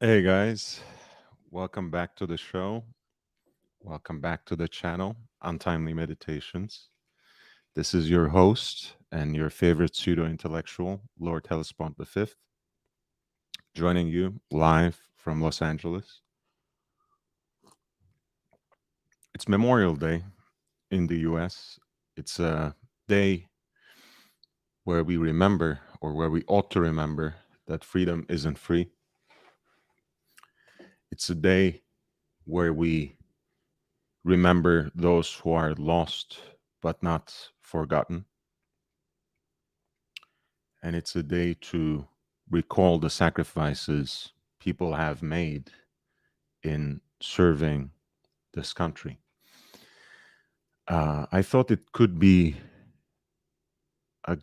Hey guys, welcome back to the show. Welcome back to the channel, Untimely Meditations. This is your host and your favorite pseudo intellectual, Lord Hellespont V, joining you live from Los Angeles. It's Memorial Day in the US. It's a day where we remember, or where we ought to remember, that freedom isn't free. It's a day where we remember those who are lost but not forgotten. And it's a day to recall the sacrifices people have made in serving this country. I thought it could be a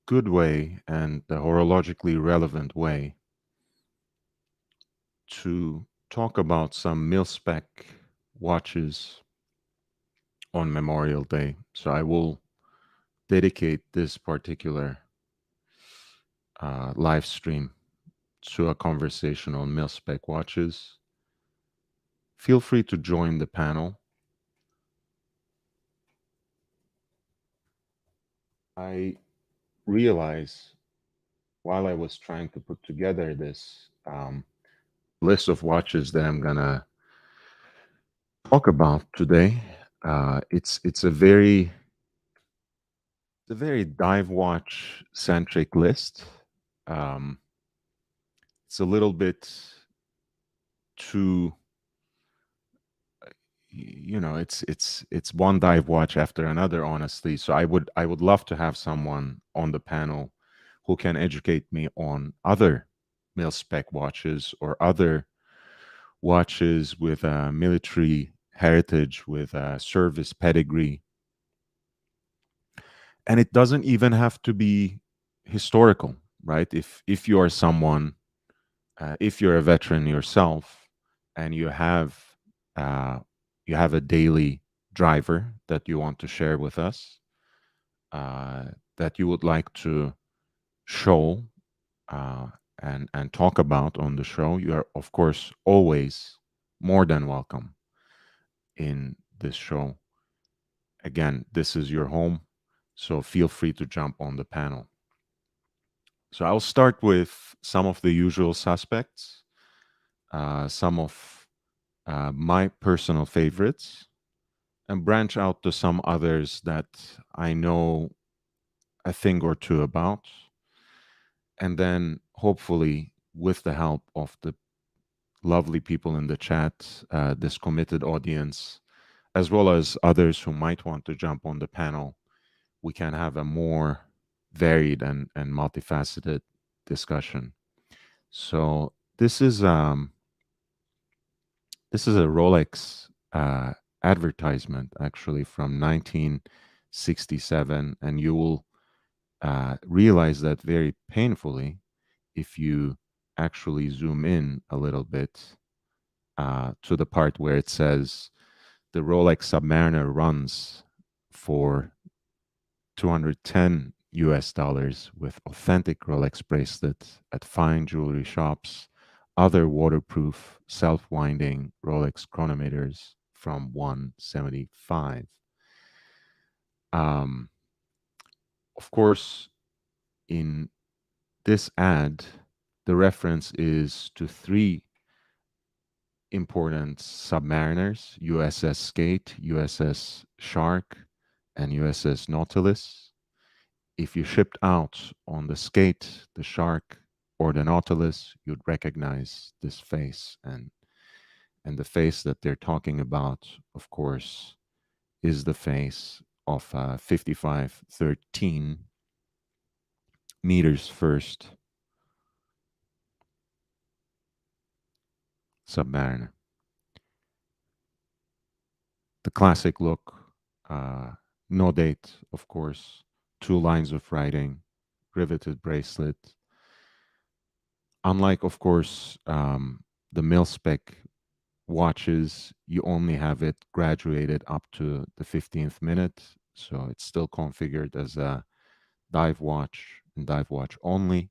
good way and a horologically relevant way to talk about some mil-spec watches on Memorial Day. So I will dedicate this particular live stream to a conversation on mil-spec watches. Feel free to join the panel. I realize while I was trying to put together this list of watches that I'm gonna talk about today, it's a very dive watch centric list. Um, it's a little bit too, it's one dive watch after another, honestly. So I would love to have someone on the panel who can educate me on other mil-spec watches or other watches with a military heritage, with a service pedigree. And it doesn't even have to be historical, right? If you are someone, if you're a veteran yourself, and uh, you have a daily driver that you want to share with us, uh, that you would like to show uh, and talk about on the show, you are of course always more than welcome in this show. Again, this is your home, so feel free to jump on the panel. So I'll start with some of the usual suspects, some of my personal favorites, and branch out to some others that I know a thing or two about. And then hopefully, with the help of the lovely people in the chat, this committed audience, as well as others who might want to jump on the panel, we can have a more varied and multifaceted discussion. So this is a Rolex advertisement, actually, from 1967, and you will realize that very painfully if you actually zoom in a little bit to the part where it says the Rolex Submariner runs for 210 US dollars with authentic Rolex bracelet at fine jewelry shops, other waterproof self-winding Rolex chronometers from 175. Um, of course, in this ad, the reference is to three important submariners: USS Skate, USS Shark, and USS Nautilus. If you shipped out on the Skate, the Shark, or the Nautilus, you'd recognize this face. And the face that they're talking about, of course, is the face of 5513 meters first Submariner. The classic look, no date, of course, two lines of writing, riveted bracelet. Unlike, of course, the mil-spec watches, you only have it graduated up to the 15th minute. So it's still configured as a dive watch and dive watch only.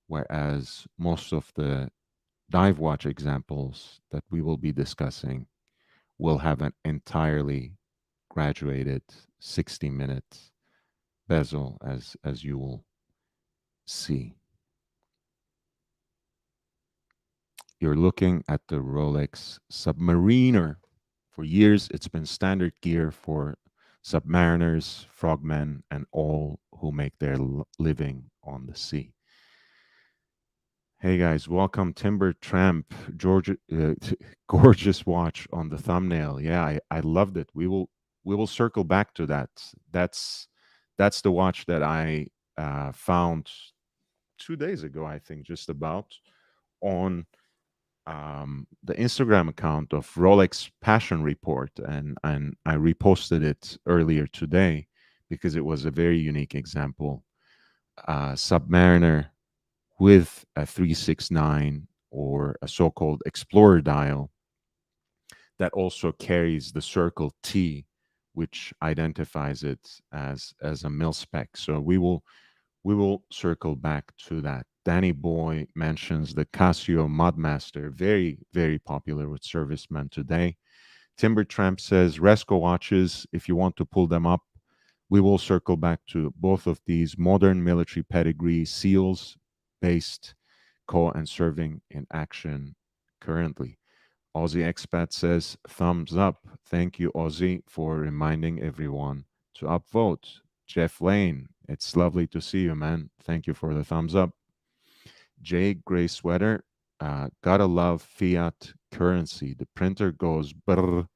Whereas most of the dive watch examples that we will be discussing will have an entirely graduated 60-minute bezel, as you will see. You're looking at the Rolex Submariner. For years, it's been standard gear for submariners, frogmen, and all who make their living on the sea. Hey guys, welcome Timber Tramp. George, gorgeous watch on the thumbnail. Yeah, I loved it. We will circle back to that. That's the watch that I found 2 days ago, I think, just about on the Instagram account of Rolex Passion Report, and I reposted it earlier today because it was a very unique example. Submariner with a 369 or a so-called Explorer dial that also carries the circle T, which identifies it as a mil-spec. So we will circle back to that. Danny Boy mentions the Casio Mudmaster, very, very popular with servicemen today. Timber Tramp says Resco watches, if you want to pull them up, we will circle back to both of these modern military pedigree seals based co and serving in action currently. Aussie Expat says thumbs up. Thank you, Aussie, for reminding everyone to upvote. Jeff Lane, it's lovely to see you, man. Thank you for the thumbs up. Jay Gray Sweater, gotta love fiat currency. The printer goes brr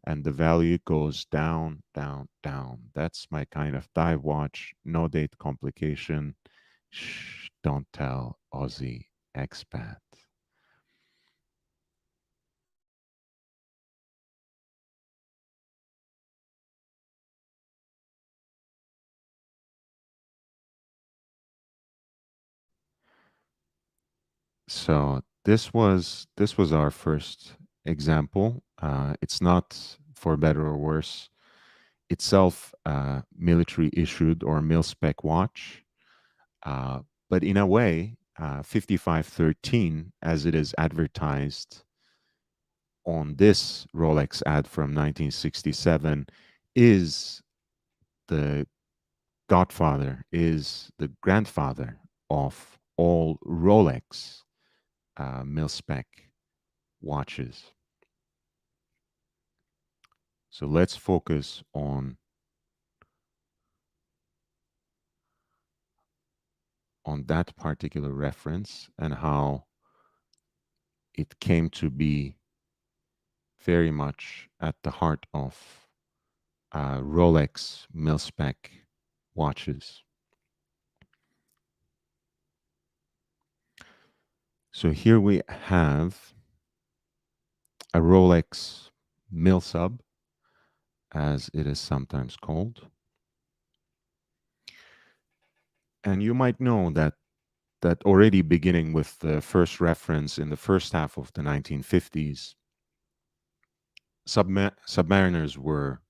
and the value goes down, down, down. That's my kind of dive watch. No date complication. Shh, don't tell Aussie Expat. So this was our first example. It's not, for better or worse, itself military issued or mil-spec watch, uh, but in a way, 5513, as it is advertised on this Rolex ad from 1967, is the godfather, is the grandfather of all Rolex mil-spec watches. So let's focus on that particular reference and how it came to be very much at the heart of Rolex mil-spec watches. So here we have a Rolex mil-sub, as it is sometimes called. And you might know that already beginning with the first reference in the first half of the 1950s, submariners were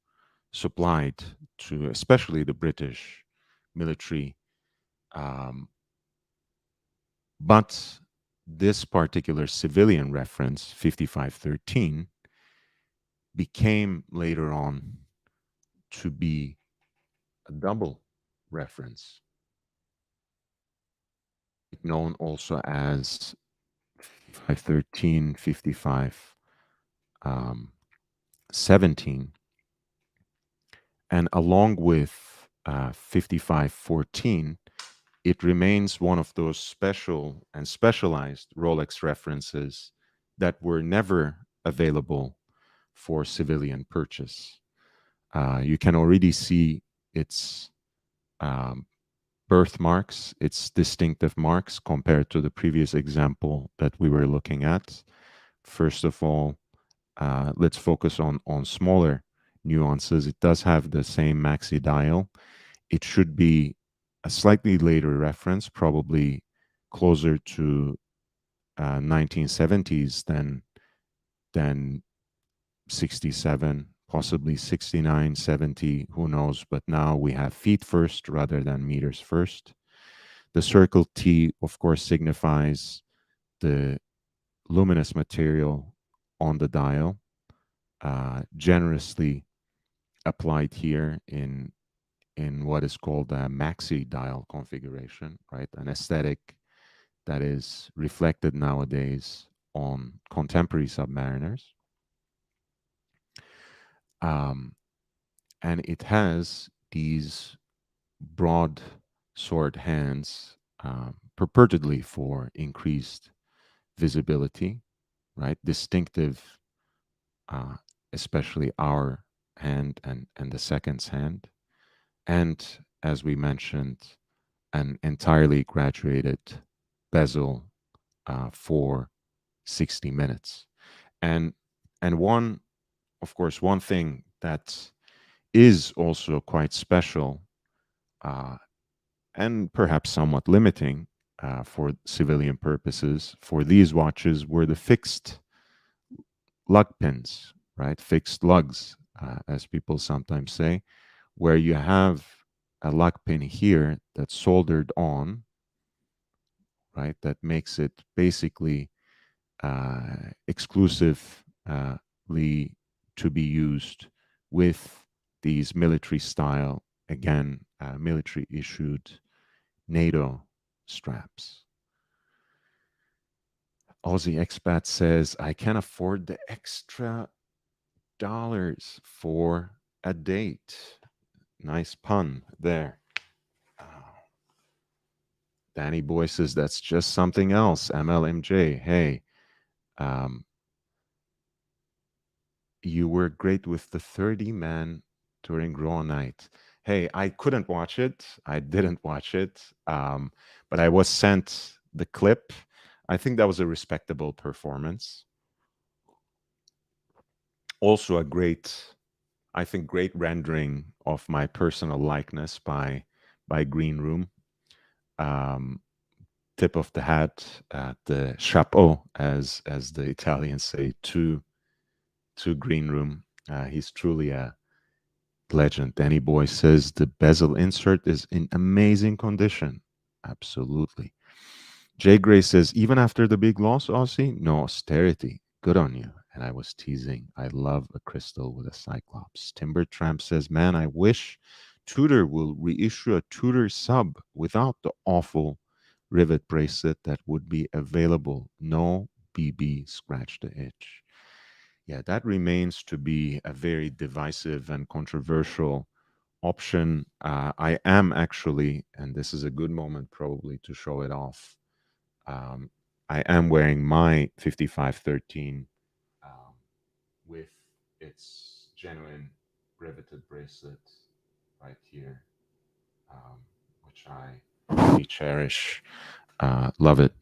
supplied to especially the British military. Um, but this particular civilian reference, 5513, became later on to be a double reference, known also as 5513, 5517. And along with 5514, it remains one of those special and specialized Rolex references that were never available for civilian purchase. You can already see its birthmarks, its distinctive marks compared to the previous example that we were looking at. First of all, let's focus on smaller nuances. It does have the same maxi dial. It should be a slightly later reference, probably closer to 1970s than 67, possibly 69, 70, who knows. But now we have feet first rather than meters first. The circle T, of course, signifies the luminous material on the dial, generously applied here in what is called a maxi dial configuration, right? An aesthetic that is reflected nowadays on contemporary submariners. And it has these broad sword hands, purportedly for increased visibility, right? Distinctive, uh, especially our hand and the second's hand. And as we mentioned, an entirely graduated bezel for 60 minutes. And and one, of course, one thing that is also quite special, uh, and perhaps somewhat limiting for civilian purposes for these watches, were the fixed lug pins, right? Fixed lugs, as people sometimes say, where you have a lug pin here that's soldered on, right? That makes it basically exclusively to be used with these military style, again, military issued NATO straps. Aussie expat says, I can afford the extra dollars for a date. Nice pun there. Uh, Danny Boy says, that's just something else. MLMJ, hey, um, you were great with the 30-man during Raw Night. Hey, I couldn't watch it. I didn't watch it. But I was sent the clip. I think that was a respectable performance. Also a great, I think, great rendering of my personal likeness by Green Room. Tip of the hat, the chapeau, as the Italians say, to Green Room. He's truly a legend. Danny Boy says the bezel insert is in amazing condition. Absolutely. Jay Gray says, even after the big loss, Aussie, no austerity. Good on you. And I was teasing. I love a crystal with a cyclops. Timber Tramp says, man, I wish Tudor will reissue a Tudor sub without the awful rivet bracelet that would be available. No BB scratch the itch. Yeah, that remains to be a very divisive and controversial option. I am actually, and this is a good moment probably to show it off. Um, I am wearing my 5513 um, with its genuine riveted bracelet right here, um, which I really cherish. Love it.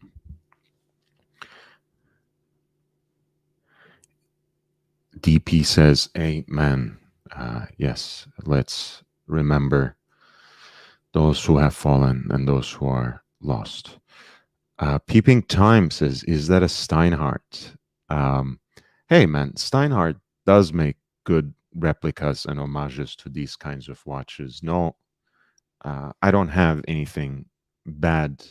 DP says, Amen. Yes, let's remember those who have fallen and those who are lost. Peeping Time says, is that a Steinhardt? Hey, man, Steinhardt does make good replicas and homages to these kinds of watches. No, I don't have anything bad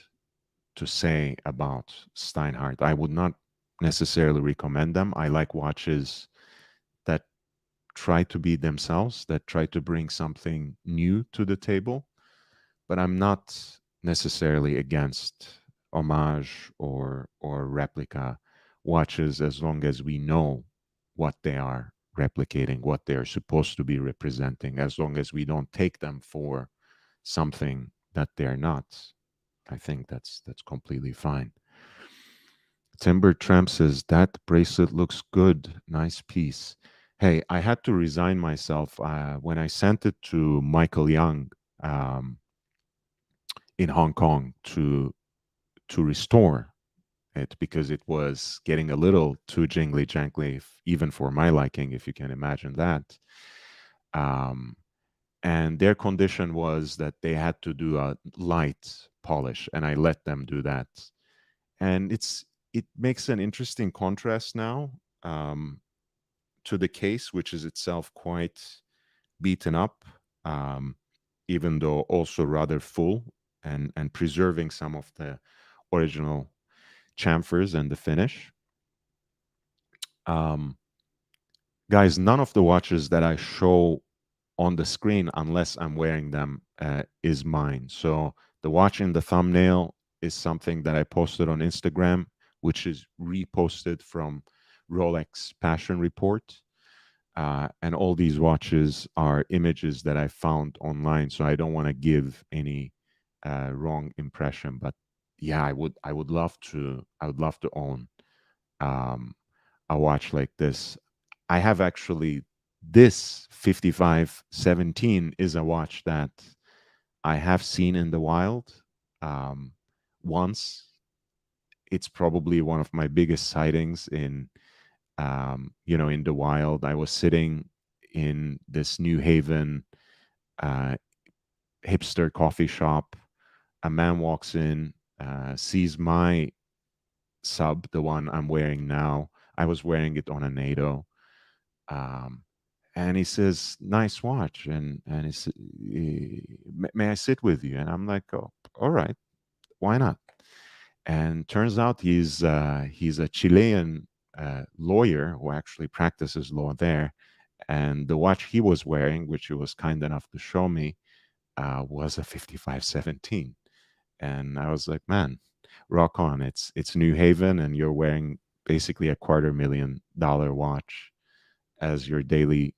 to say about Steinhardt. I would not necessarily recommend them. I like watches that try to be themselves, that try to bring something new to the table, but I'm not necessarily against homage or replica watches as long as we know what they are replicating, what they're supposed to be representing, as long as we don't take them for something that they're not. I think that's completely fine. Timber Tramp says that bracelet looks good. Nice piece. Hey, I had to resign myself when I sent it to Michael Young um, in Hong Kong to restore it because it was getting a little too jingly jankly, even for my liking, if you can imagine that. Um, and their condition was that they had to do a light polish, and I let them do that. And it makes an interesting contrast now to the case, which is itself quite beaten up, um, even though also rather full and preserving some of the original chamfers and the finish. Um, Guys, none of the watches that I show on the screen, unless I'm wearing them, is mine. So the watch in the thumbnail is something that I posted on Instagram, which is reposted from Rolex Passion Report. And all these watches are images that I found online, so I don't want to give any wrong impression. But yeah, I would love to own um, a watch like this. I have actually this 5517 is a watch that I have seen in the wild um, once. It's probably one of my biggest sightings in in the wild. I was sitting in this New Haven uh, hipster coffee shop. A man walks in, sees my sub, the one I'm wearing now. I was wearing it on a NATO. Um, and he says, "Nice watch," and he said, "May I sit with you?" And I'm like, "Oh, all right, why not?" And turns out he's a Chilean lawyer who actually practices law there. And the watch he was wearing, which he was kind enough to show me, was a 5517. And I was like, "Man, rock on! It's New Haven, and you're wearing basically a $250,000 watch as your daily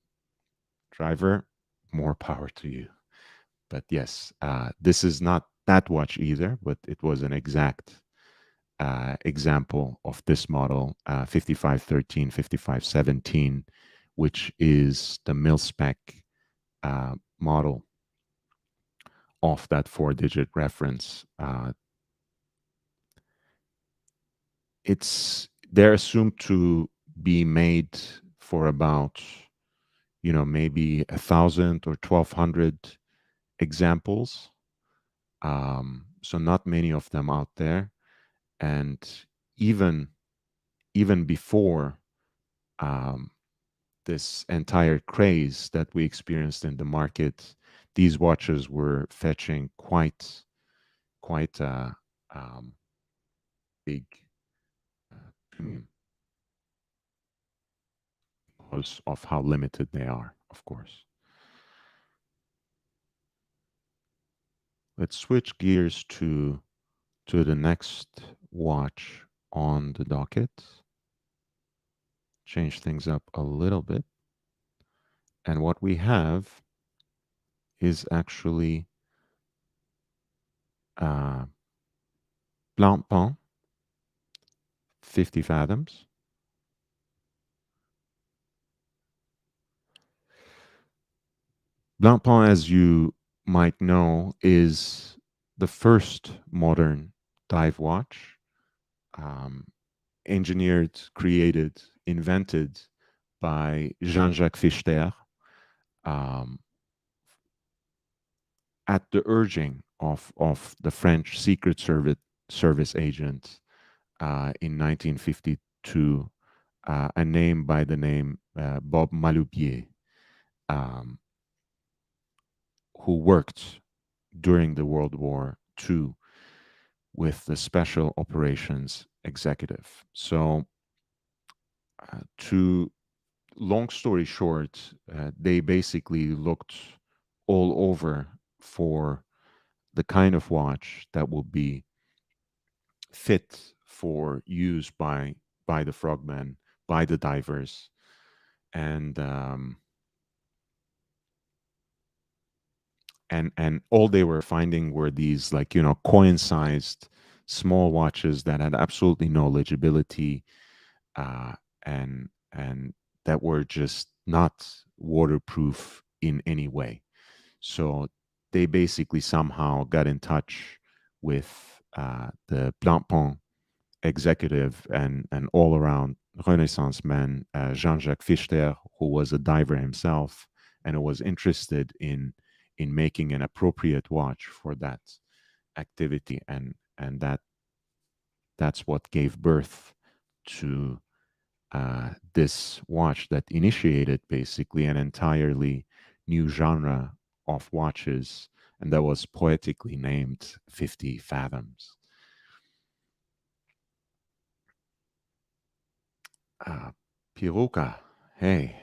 driver. More power to you." But yes, this is not that watch either, but it was an exact example of this model, 5513, 5517, which is the MilSpec model of that 4-digit reference. They're assumed to be made for about, maybe 1,000 or 1,200 examples. So not many of them out there. And even before um, this entire craze that we experienced in the market, these watches were fetching quite a big premium because of how limited they are, of course. Let's switch gears to the next watch on the docket. Change things up a little bit. And what we have is actually uh, Blancpain 50 fathoms. Blancpain, as you might know, is the first modern dive watch, um, engineered, created, invented by Jean-Jacques Fichter, um, at the urging of the French Secret Service agent in 1952, a name by the name Bob Maloubier, um, who worked during the World War II with the Special Operations Executive. So, to long story short, they basically looked all over for the kind of watch that will be fit for use by the frogmen, by the divers, and and all they were finding were these, like, coin-sized small watches that had absolutely no legibility, uh, and that were just not waterproof in any way. So they basically somehow got in touch with the Blancpain executive and all around Renaissance man, Jean-Jacques Fichter, who was a diver himself and who was interested in making an appropriate watch for that activity, and that's what gave birth to this watch that initiated basically an entirely new genre of watches, and that was poetically named 50 Fathoms. Uh, Piruka, hey,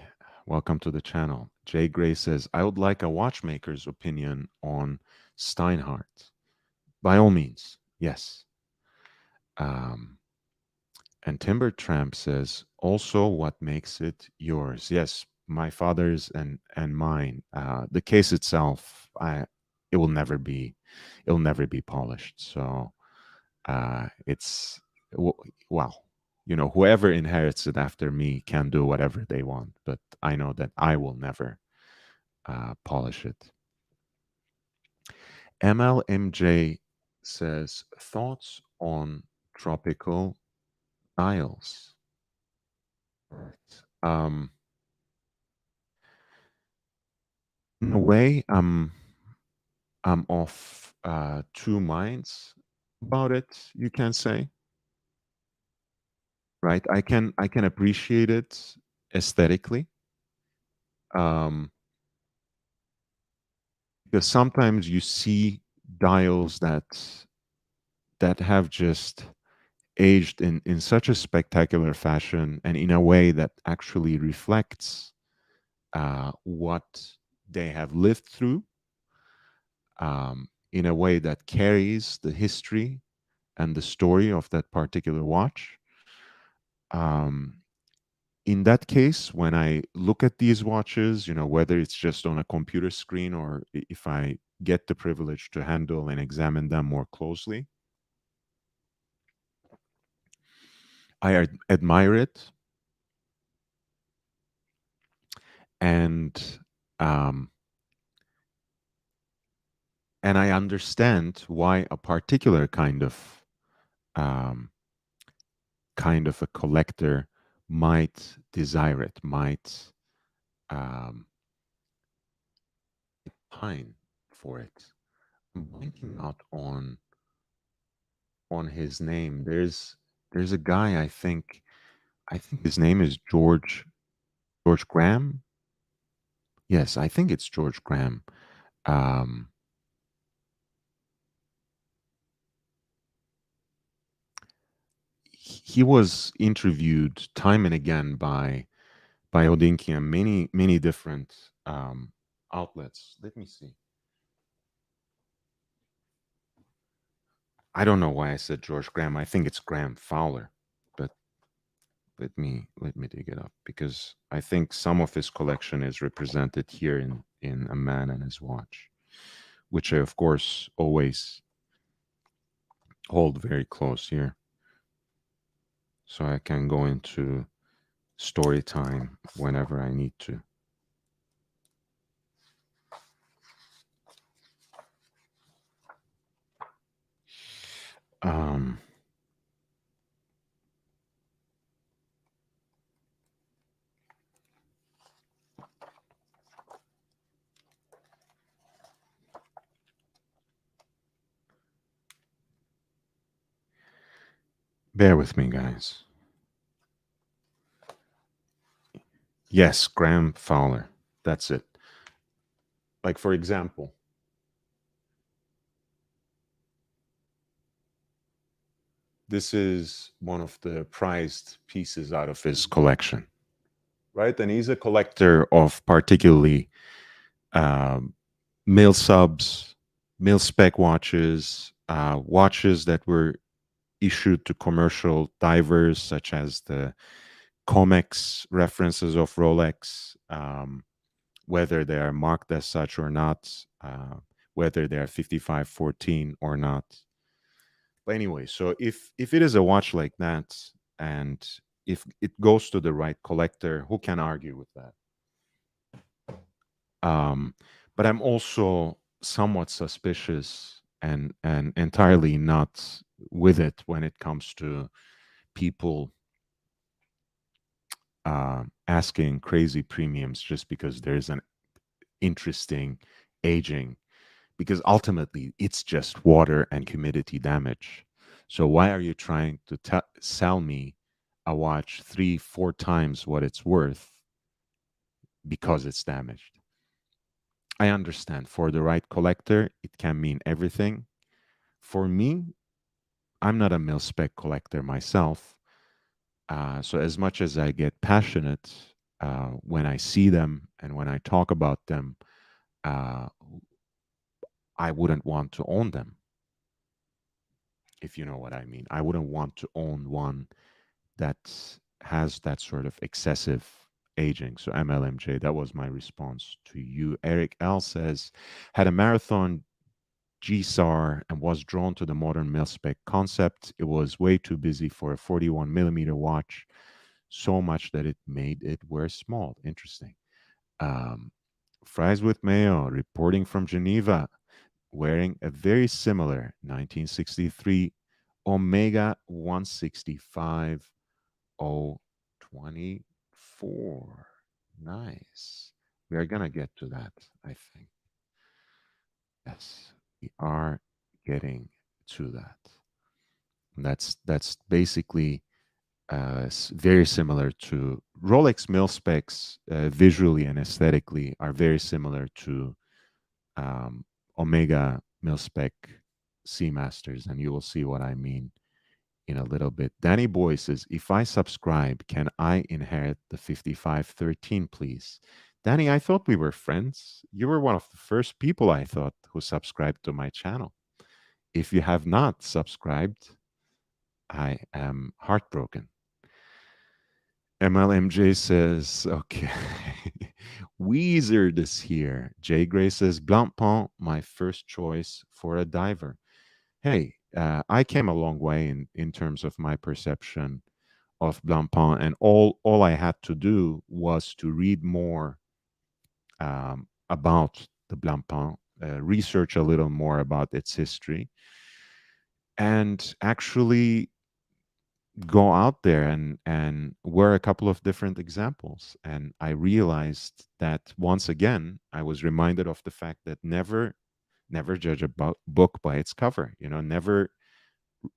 welcome to the channel. Jay Gray says, I would like a watchmaker's opinion on Steinhardt. By all means, yes. Um, and Timber Tramp says, also what makes it yours? Yes, my father's and mine. The case itself, it will never be, it'll never be polished. So it's well, you know, whoever inherits it after me can do whatever they want, but I know that I will never polish it. MLMJ says, thoughts on tropical dials. um in a way, I'm off two minds about it, you can say. Right, I can appreciate it aesthetically, um because sometimes you see dials that have just aged in such a spectacular fashion and in a way that actually reflects what they have lived through, in a way that carries the history and the story of that particular watch. Um, in that case, when I look at these watches, you know, whether it's just on a computer screen or if I get the privilege to handle and examine them more closely, I admire it, and um, and I understand why a particular um, kind of a collector might desire it, might um, pine for it. I'm blanking out on his name. There's a guy, I think his name is George Graham. Yes, I think it's George Graham. Um, he was interviewed time and again by Odinky and many different outlets. Let me see. I don't know why I said George Graham. I think it's Graham Fowler, but let me dig it up because I think some of his collection is represented here in A Man and His Watch, which I of course always hold very close here, so I can go into story time whenever I need to. Um, bear with me, guys. Yes, Graham Fowler. That's it. Like, for example, this is one of the prized pieces out of his collection, right? And he's a collector of particularly um, mil subs, mil-spec watches, watches that were issued to commercial divers, such as the COMEX references of Rolex, whether they are marked as such or not, whether they are 5514 or not. But anyway, so if it is a watch like that, and if it goes to the right collector, who can argue with that? Um, but I'm also somewhat suspicious and entirely not with it when it comes to people asking crazy premiums just because there's an interesting aging, because ultimately it's just water and humidity damage. So why are you trying to sell me a watch 3 4 times what it's worth because it's damaged? I understand for the right collector it can mean everything. For me, I'm not a mil-spec collector myself, So as much as I get passionate when I see them and when I talk about them, uh, I wouldn't want to own them, if you know what I mean. I wouldn't want to own one that has that sort of excessive aging. So MLMJ, that was my response to you. Eric L says, had a marathon GSAR and was drawn to the modern mil-spec concept. It was way too busy for a 41 millimeter watch, so much that it made it wear small. Interesting. Um, Fries with Mayo, reporting from Geneva, wearing a very similar 1963 Omega 165 024. Nice. We are going to get to that, I think. Yes, we are getting to that. And that's basically very similar to Rolex mil specs visually and aesthetically are very similar to um, Omega mil-spec Seamasters, and you will see what I mean in a little bit. Danny Boy says, if I subscribe, can I inherit the 5513, please? Danny, I thought we were friends. You were one of the first people I thought who subscribed to my channel. If you have not subscribed, I am heartbroken. MLMJ says, okay. Wizard is here. Jay Gray says, Blancpain, my first choice for a diver. Hey, I came a long way in terms of my perception of Blancpain, and all I had to do was to read more about the Blancpain, research a little more about its history, and actually go out there and wear a couple of different examples. And I realized that once again, I was reminded of the fact that never judge a book by its cover. You know, never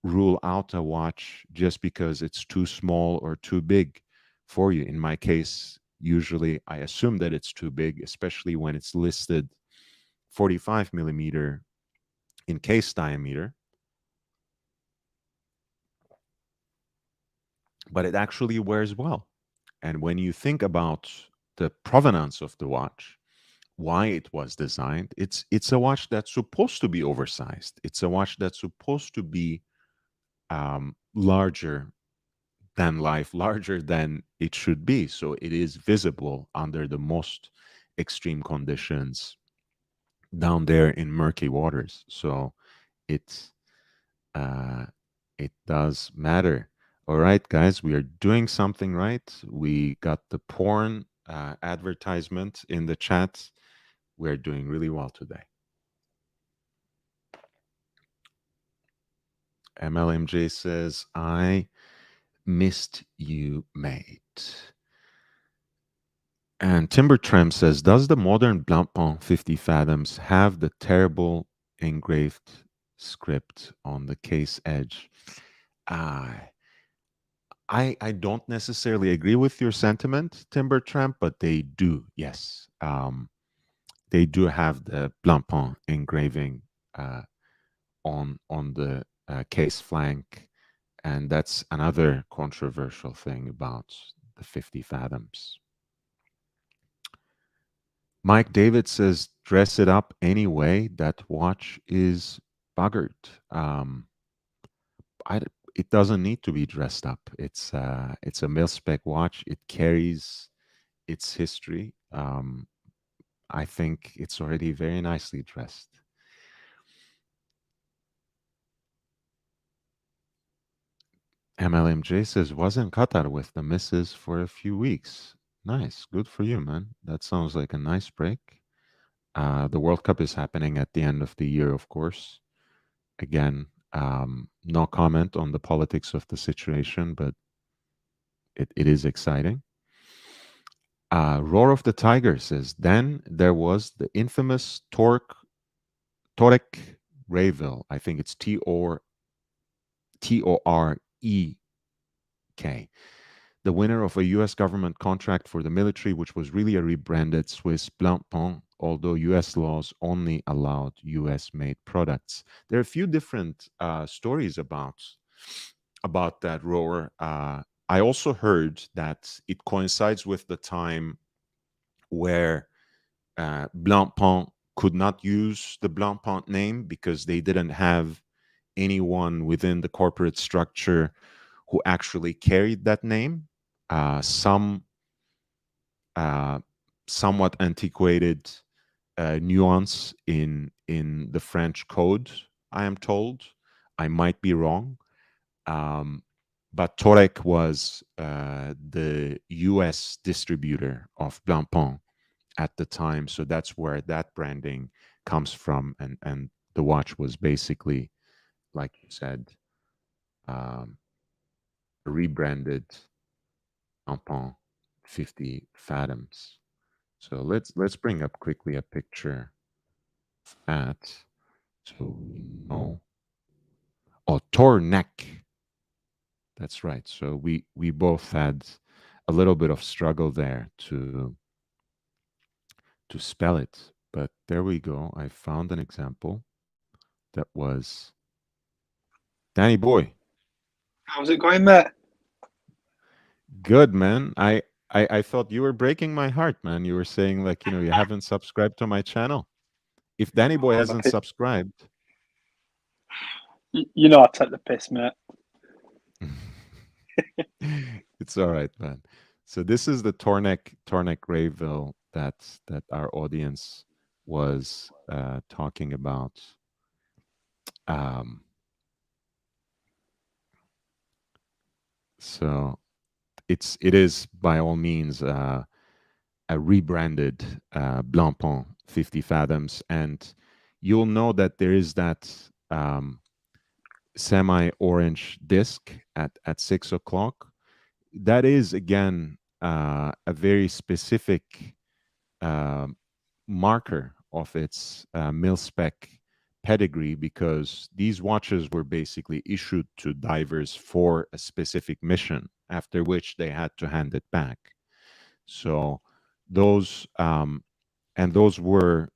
rule out a watch just because it's too small or too big for you. In my case, usually I assume that it's too big, especially when it's listed 45 millimeter in case diameter, but it actually wears well. And when you think about the provenance of the watch, why it was designed, it's a watch that's supposed to be oversized. It's a watch that's supposed to be larger than life, larger than it should be. So it is visible under the most extreme conditions down there in murky waters. So it uh, it does matter. All right, guys, we are doing something right. We got the porn advertisement in the chat. We're doing really well today. MLMJ says, I missed you, mate. And Timber Tram says, does the modern Blancpain 50 Fathoms have the terrible engraved script on the case edge? Uh, I don't necessarily agree with your sentiment, Timber Tramp, but they do, yes. They do have the Blancpain engraving on the case flank, and that's another controversial thing about the 50 Fathoms. Mike David says, dress it up anyway. That watch is buggered. I, it doesn't need to be dressed up. It's a mil-spec watch. It carries its history. I think it's already very nicely dressed. MLMJ says, was in Qatar with the missus for a few weeks. Nice. Good for you, man. That sounds like a nice break. The World Cup is happening at the end of the year, of course. Again, no comment on the politics of the situation, but it is exciting. Roar of the Tiger says, then there was the infamous Tornek-Rayville. I think it's Torek, the winner of a US government contract for the military, which was really a rebranded Swiss Blancpain, although US laws only allowed US made products. There are a few different stories about that rower. I also heard that it coincides with the time where Blancpain could not use the Blancpain name because they didn't have anyone within the corporate structure who actually carried that name. Some somewhat antiquated nuance in the French code, I am told. I might be wrong. But Torek was the US distributor of Blancpain at the time. So that's where that branding comes from. And the watch was basically, like you said, rebranded Blancpain 50 Fathoms. So let's bring up quickly a picture of that. So oh, oh, Tornek. That's right. So we both had a little bit of struggle there to spell it, but there we go. I found an example that was Danny Boy. How's it going, mate? Good, man. I thought you were breaking my heart, man. You were saying like, you haven't subscribed to my channel. If Danny Boy hasn't subscribed, you know I take the piss, mate. it's all right, man. So this is the Tornek-Rayville that our audience was talking about. So it is by all means a rebranded Blancpain 50 Fathoms, and you'll know that there is that semi-orange disc at 6 o'clock. That is again a very specific marker of its mil-spec pedigree, because these watches were basically issued to divers for a specific mission, after which they had to hand it back. So those those were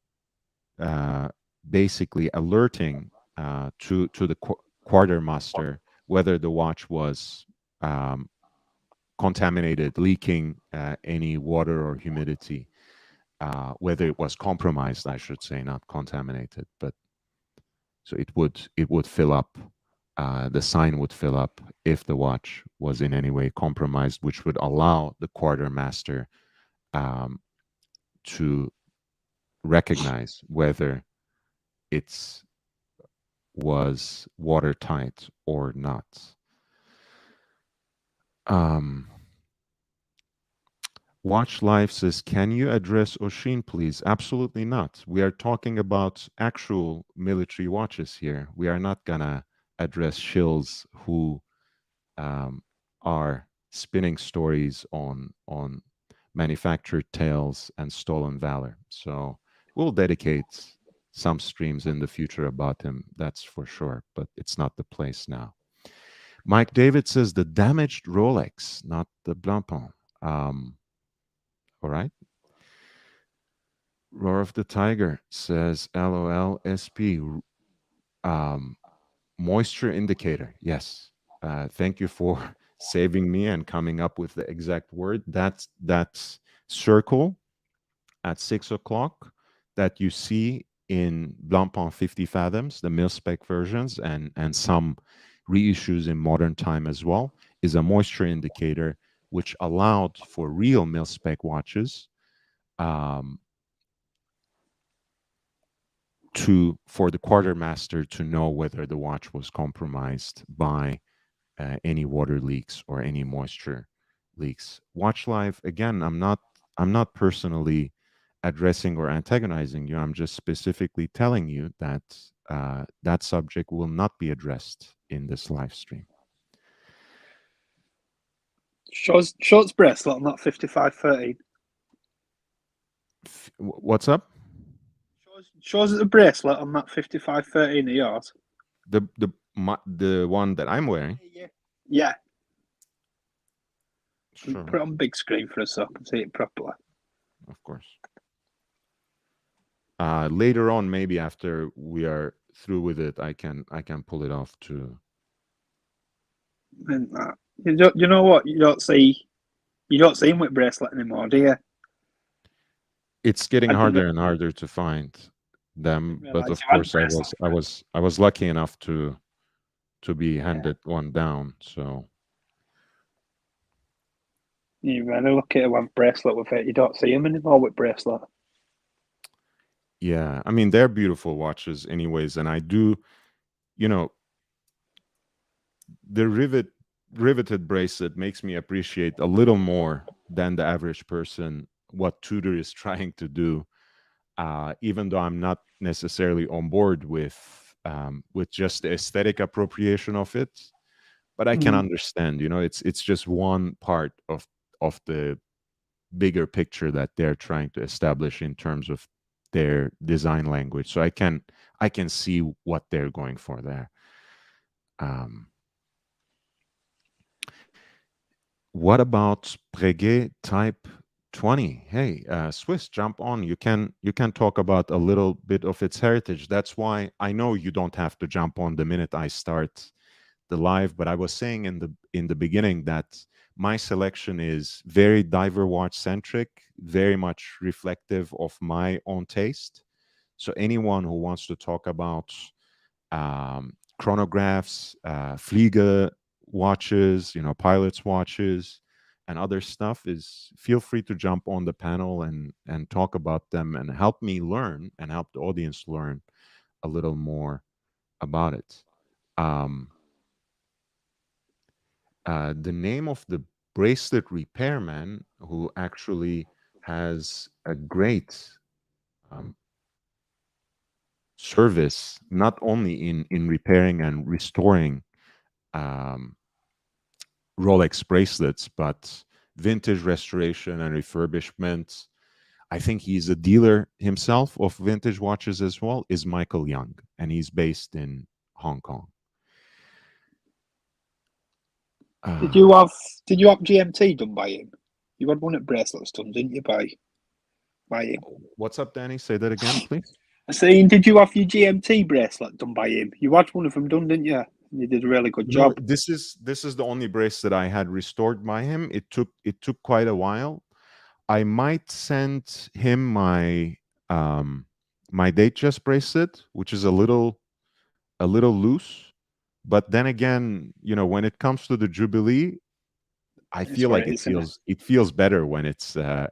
basically alerting to the quartermaster whether the watch was contaminated, leaking any water or humidity, whether it was compromised, I should say, not contaminated. But so it would fill up. The sign would fill up if the watch was in any way compromised, which would allow the quartermaster to recognize whether it was watertight or not. Watch Life says, can you address Oshin, please? Absolutely not. We are talking about actual military watches here. We are not going to address shills who are spinning stories on manufactured tales and stolen valor. So we'll dedicate some streams in the future about him, that's for sure, but it's not the place now. Mike David says the damaged Rolex, not the Blancpain. All right. Roar of the Tiger says, LOL SP. Moisture indicator. Yes. Thank you for saving me and coming up with the exact word. That's circle at 6 o'clock that you see in Blancpain 50 Fathoms, the mil-spec versions, and some reissues in modern time as well, is a moisture indicator which allowed for real mil-spec watches for the quartermaster to know whether the watch was compromised by any water leaks or any moisture leaks. Watch Live, again, I'm not personally addressing or antagonizing you. I'm just specifically telling you that that subject will not be addressed in this live stream. Shorts bracelet on that 5513. What's up? Shows the bracelet on that 5513 of yours. The one that I'm wearing. Yeah. Sure. Put it on big screen for us so I can see it properly. Of course. Later on, maybe after we are through with it, I can pull it off too. You know what? You don't see him with bracelet anymore, do you? It's getting I didn't, harder and harder to find them, didn't but realise of you had course bracelet. I was lucky enough to be Yeah, handed one down. So you really lucky to have bracelet with it. You don't see him anymore with bracelet. yeah, I mean they're beautiful watches anyways, and I do, you know, the riveted bracelet makes me appreciate a little more than the average person what Tudor is trying to do. Even though I'm not necessarily on board with just the aesthetic appropriation of it, but I can Mm. understand. You know, it's just one part of the bigger picture that they're trying to establish in terms of their design language. So I can see what they're going for there. Um, what about Breguet Type 20? Hey, Swiss, jump on. You can talk about a little bit of its heritage. That's why I know you don't have to jump on the minute I start the live, but I was saying in the beginning that my selection is very diver watch centric, very much reflective of my own taste. So anyone who wants to talk about chronographs, Flieger watches, you know, pilots watches, and other stuff, is feel free to jump on the panel and talk about them and help me learn and help the audience learn a little more about it. Um, the name of the bracelet repairman who actually has a great um, service, not only in repairing and restoring um, Rolex bracelets, but vintage restoration and refurbishment. I think he's a dealer himself of vintage watches as well, is Michael Young, and he's based in Hong Kong. Did Uh, you have Did you have GMT done by him? You had one at bracelets done, didn't you? By him. what's up, Danny? Say that again, please. I saying, did you have your GMT bracelet done by him? You had one of them done, didn't you? You did a really good No, job. this is the only brace that I had restored by him. It took quite a while. I might send him my Datejust bracelet, which is a little loose. But then again, you know, when it comes to the Jubilee, I It's feel what like it is, isn't it? it feels better when it's a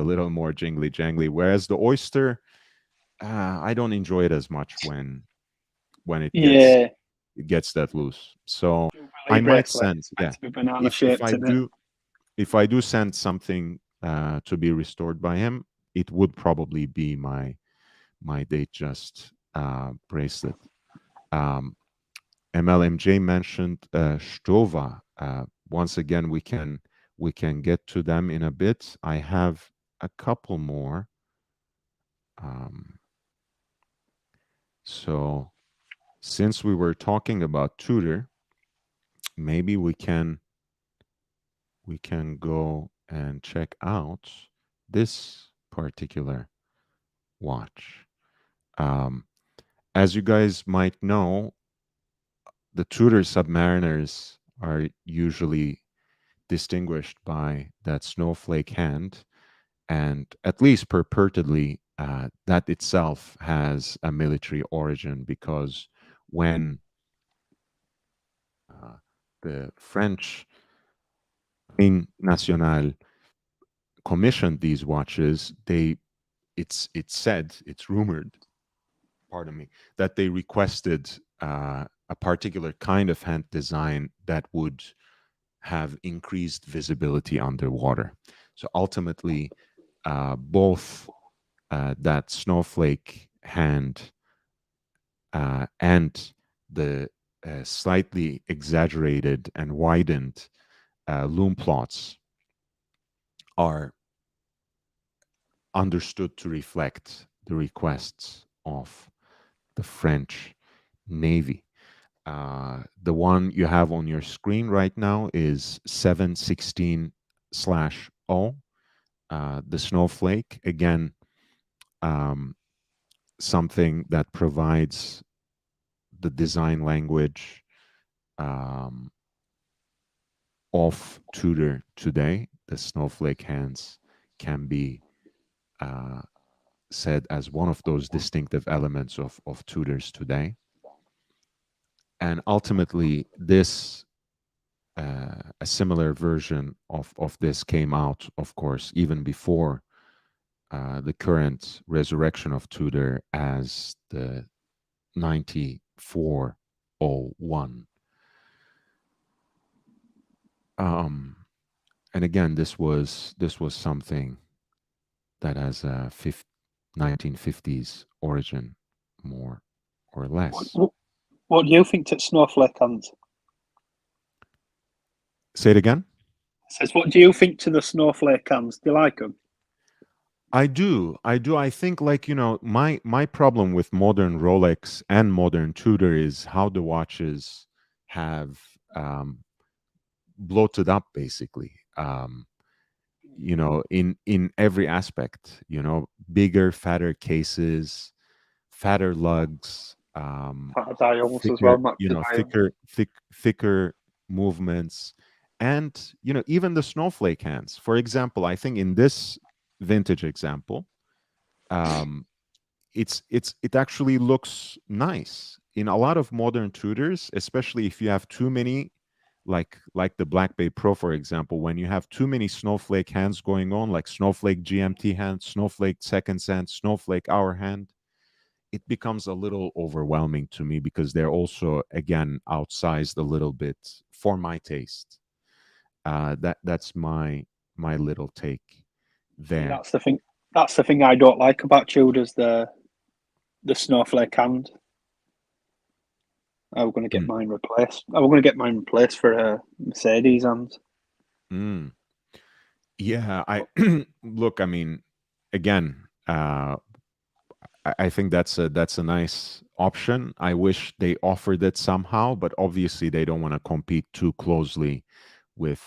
little more jingly jangly. Whereas the Oyster, I don't enjoy it as much when Yeah. it gets that loose. So Jubilee I might bracelet. send, It's meant yeah, to be banana if shaped, isn't it? if I do send something to be restored by him, it would probably be my Datejust bracelet. Um, MLMJ mentioned Stova. Once again, we can get to them in a bit. I have a couple more. Um, so since we were talking about Tudor, maybe we can go and check out this particular watch. Um, as you guys might know, the Tudor Submariners are usually distinguished by that snowflake hand, and at least purportedly, that itself has a military origin because when uh, the French Marine Nationale commissioned these watches, it's said, it's rumored, pardon me, that they requested a particular kind of hand design that would have increased visibility underwater. So ultimately, both that snowflake hand and the slightly exaggerated and widened loom plots are understood to reflect the requests of the French Navy. The one you have on your screen right now is 716/0, the snowflake. Again, um, something that provides the design language um, of Tudor today. The snowflake hands can be said as one of those distinctive elements of Tudors today. And ultimately, this a similar version of this came out, of course, even before the current resurrection of Tudor as the 9401. And again, this was something that has a 1950s origin, more or less. What do you think to snowflake hands? Say it again. It says, what do you think to the snowflake hands? Do you like them? I do. I think, like, my problem with modern Rolex and modern Tudor is how the watches have bloated up, basically. In every aspect, bigger, fatter cases, fatter lugs, Fatter dials as thicker, well, Max dial. thicker movements, and even the snowflake hands. For example, I think in this vintage example, um, it actually looks nice. In a lot of modern Tudors, especially if you have too many, like the Blancpain Pro, for example, when you have too many snowflake hands going on, like snowflake GMT hand, snowflake seconds hand, snowflake hour hand, it becomes a little overwhelming to me because they're also, again, outsized a little bit for my taste. That's my little take See, there. that's the thing. That's the thing I don't like about Tudors. The snowflake hand. I was going to get Mm. mine replaced. I was going to get mine replaced for a Mercedes hand. Mm. Yeah, I look. I mean, again, I think that's a nice option. I wish they offered it somehow, but obviously they don't want to compete too closely with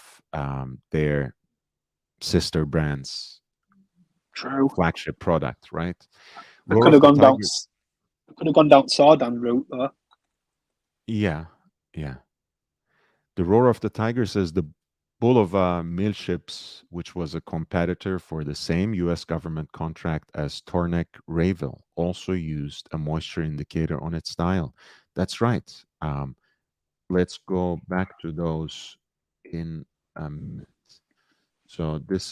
their sister brands True. flagship product, right? I Roar could of have the gone down. Tiger. I could have gone down Sardan route though. Yeah, yeah. The Roar of the Tiger says the Bull of MilShips, which was a competitor for the same U.S. government contract as Tornek-Rayville, also used a moisture indicator on its dial. That's right. Let's go back to those in a minute. So this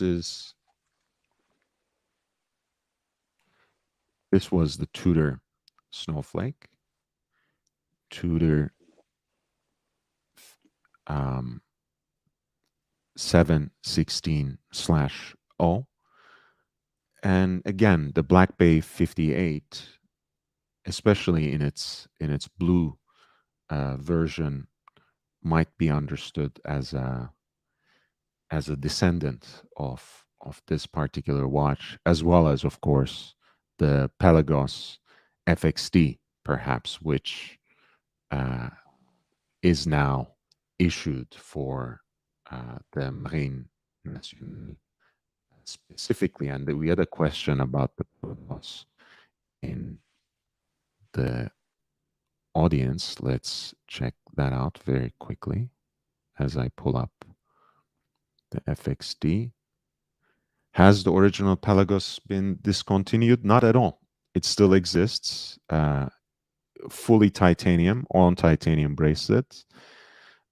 was the Tudor Snowflake, Tudor um, 716/0. And again, the Black Bay 58, especially in its blue version, might be understood as a descendant of this particular watch, as well as, of course, the Pelagos FXD, perhaps, which is now issued for the Marine Nationale specifically. And we had a question about the Pelagos in the audience. Let's check that out very quickly as I pull up the FXD. Has the original Pelagos been discontinued? Not at all. It still exists. Fully titanium, on titanium bracelet.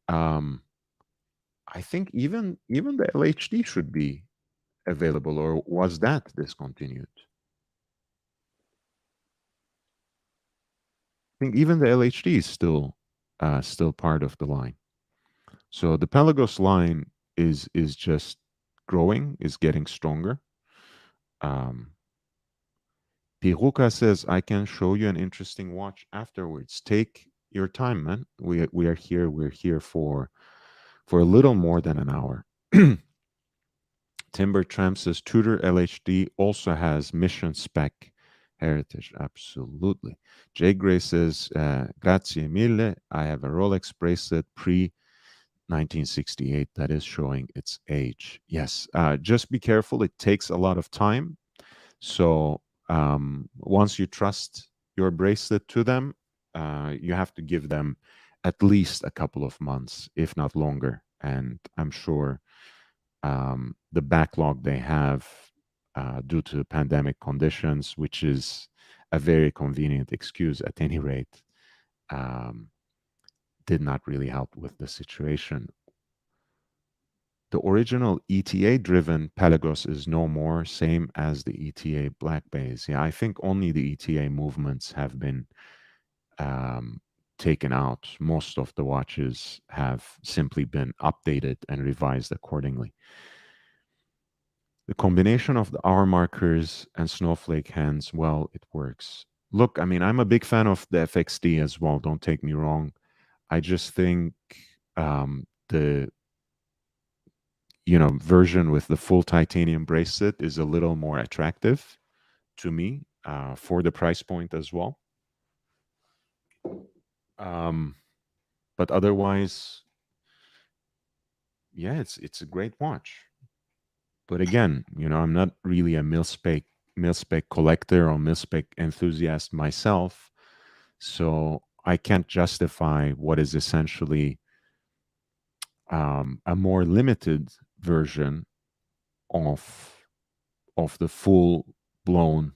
I think even the LHD should be available, or was that discontinued? I think even the LHD is still part of the line. So the Pelagos line is just growing, is getting stronger. Piruka says, I can show you an interesting watch afterwards. Take your time, man. We are here. We're here for a little more than an hour. Timber Tramp says Tudor LHD also has mission spec heritage. Absolutely. Jay Gray says, grazie mille. I have a Rolex bracelet pre 1968 that is showing its age. Yes. Just be careful. It takes a lot of time. So once you trust your bracelet to them, you have to give them at least a couple of months, if not longer, and I'm sure the backlog they have due to pandemic conditions, which is a very convenient excuse at any rate, um, did not really help with the situation. The original ETA driven Pelagos is no more, same as the ETA Black Bays. Yeah, I think only the ETA movements have been um, taken out. Most of the watches have simply been updated and revised accordingly. The combination of the hour markers and snowflake hands, well, it works. Look, I mean, I'm a big fan of the FXD as well. Don't take me wrong. I just think the version with the full titanium bracelet is a little more attractive to me for the price point as well. Um, but otherwise, yeah, it's a great watch. But again, I'm not really a mil-spec collector or mil-spec enthusiast myself, so I can't justify what is essentially a more limited version of the full blown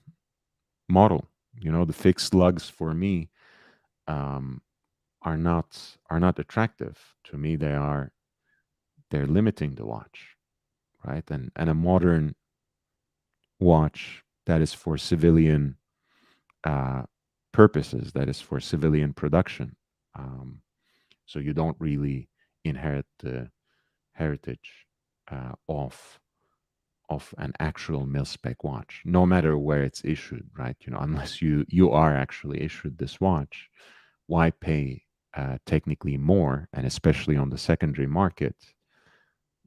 model. The fixed lugs for me um, are not attractive to me. They're limiting the watch, right? And a modern watch that is for civilian uh, purposes, that is for civilian production. Um, so you don't really inherit the heritage of an actual mil-spec watch, no matter where it's issued, right? Unless you are actually issued this watch, why pay technically more, and especially on the secondary market,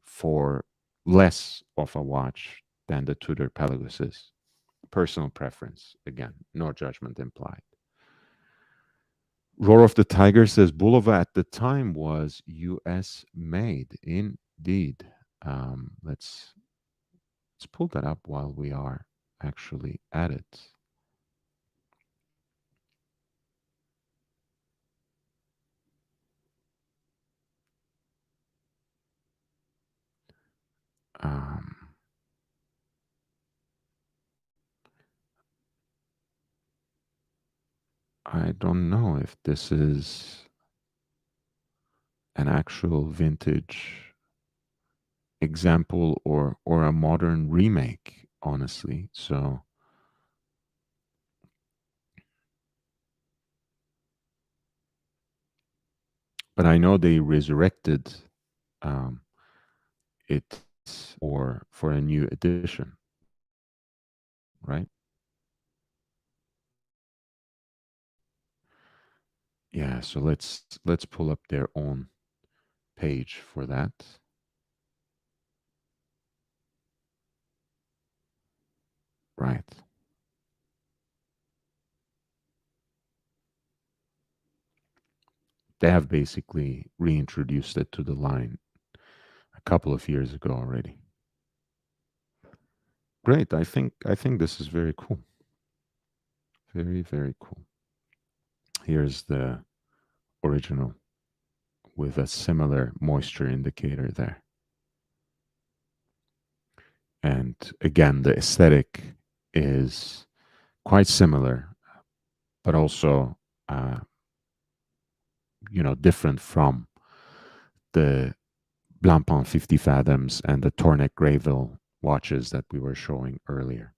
for less of a watch than the Tudor Pelagos is? Personal preference, again, no judgment implied. Roar of the Tiger says Bulova at the time was US made. Indeed. Let's pull that up while we are actually at it. Um, I don't know if this is an actual vintage example or a modern remake, honestly. So but I know they resurrected um, it for a new edition, right? Yeah, so let's pull up their own page for that. Right. They have basically reintroduced it to the line a couple of years ago already. Great. I think this is very cool. Very, very cool. Here's the original with a similar moisture indicator there. And again, the aesthetic is quite similar, but also, different from the Blancpain 50 Fathoms and the Tornek-Rayville watches that we were showing earlier.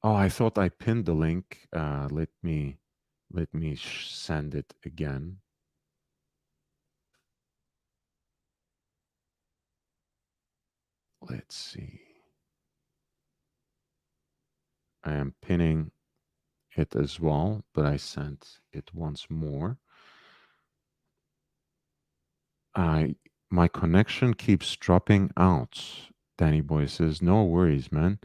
Oh, I thought I pinned the link. Let me send it again. Let's see. I am pinning it as well, but I sent it once more. My connection keeps dropping out. Danny Boy says, no worries, man.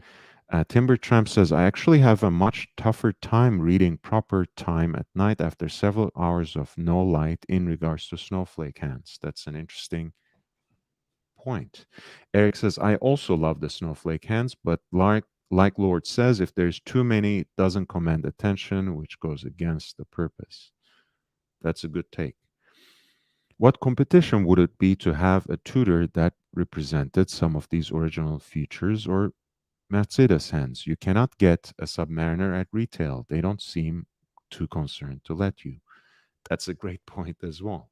Timber Tramp says, I actually have a much tougher time reading proper time at night after several hours of no light in regards to snowflake hands. That's an interesting point. Eric says, I also love the snowflake hands, but like Lord says, if there's too many, it doesn't command attention, which goes against the purpose. That's a good take. What competition would it be to have a Tudor that represented some of these original features or Mercedes hands? You cannot get a Submariner at retail. They don't seem too concerned to let you. That's a great point as well.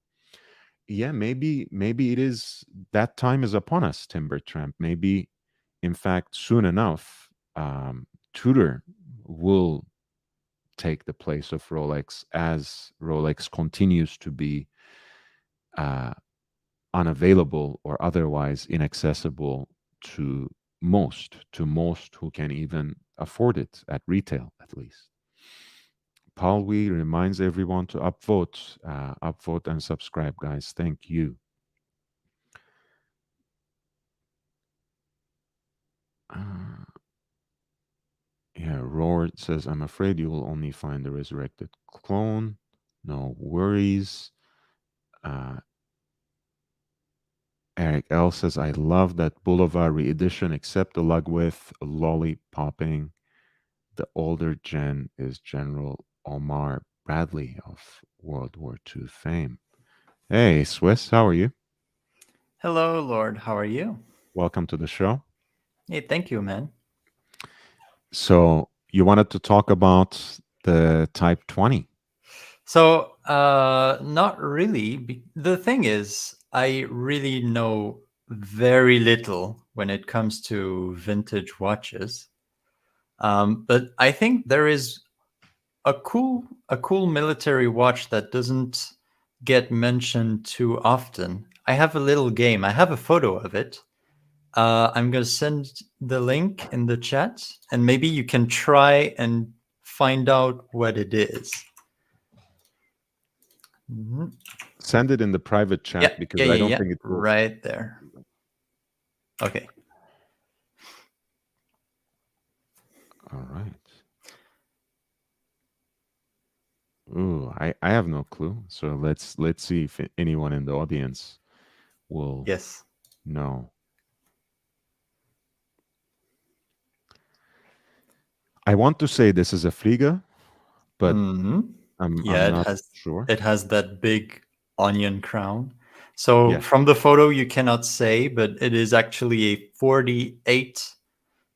Yeah, maybe it is that time is upon us, Timber Tramp. Maybe, in fact, soon enough, Tudor will take the place of Rolex as Rolex continues to be uh, unavailable or otherwise inaccessible to most who can even afford it at retail, at least. Paul Wee reminds everyone to upvote and subscribe, guys. Thank you. Uh, yeah, Roar says, I'm afraid you will only find the resurrected clone. No worries. Uh, Eric L says, I love that Boulevard re-edition, except the lug width, lollipopping. The older gen is General Omar Bradley of World War II fame. Hey, Swiss, how are you? Hello, Lord. How are you? Welcome to the show. Hey, thank you, man. So, you wanted to talk about the Type 20. So, not really. The thing is, I really know very little when it comes to vintage watches. But I think there is a cool military watch that doesn't get mentioned too often. I have a little game. I have a photo of it. I'm going to send the link in the chat, and maybe you can try and find out what it is. Mhm. Send it in the private chat because I don't think it will. Right there. Okay. All right. Ooh, I have no clue. So let's see if anyone in the audience will Yes. know. I want to say this is a Fliege, but Mhm. I'm Yeah, not sure. it has that big onion crown. So Yeah. from the photo you cannot say, but it is actually a 48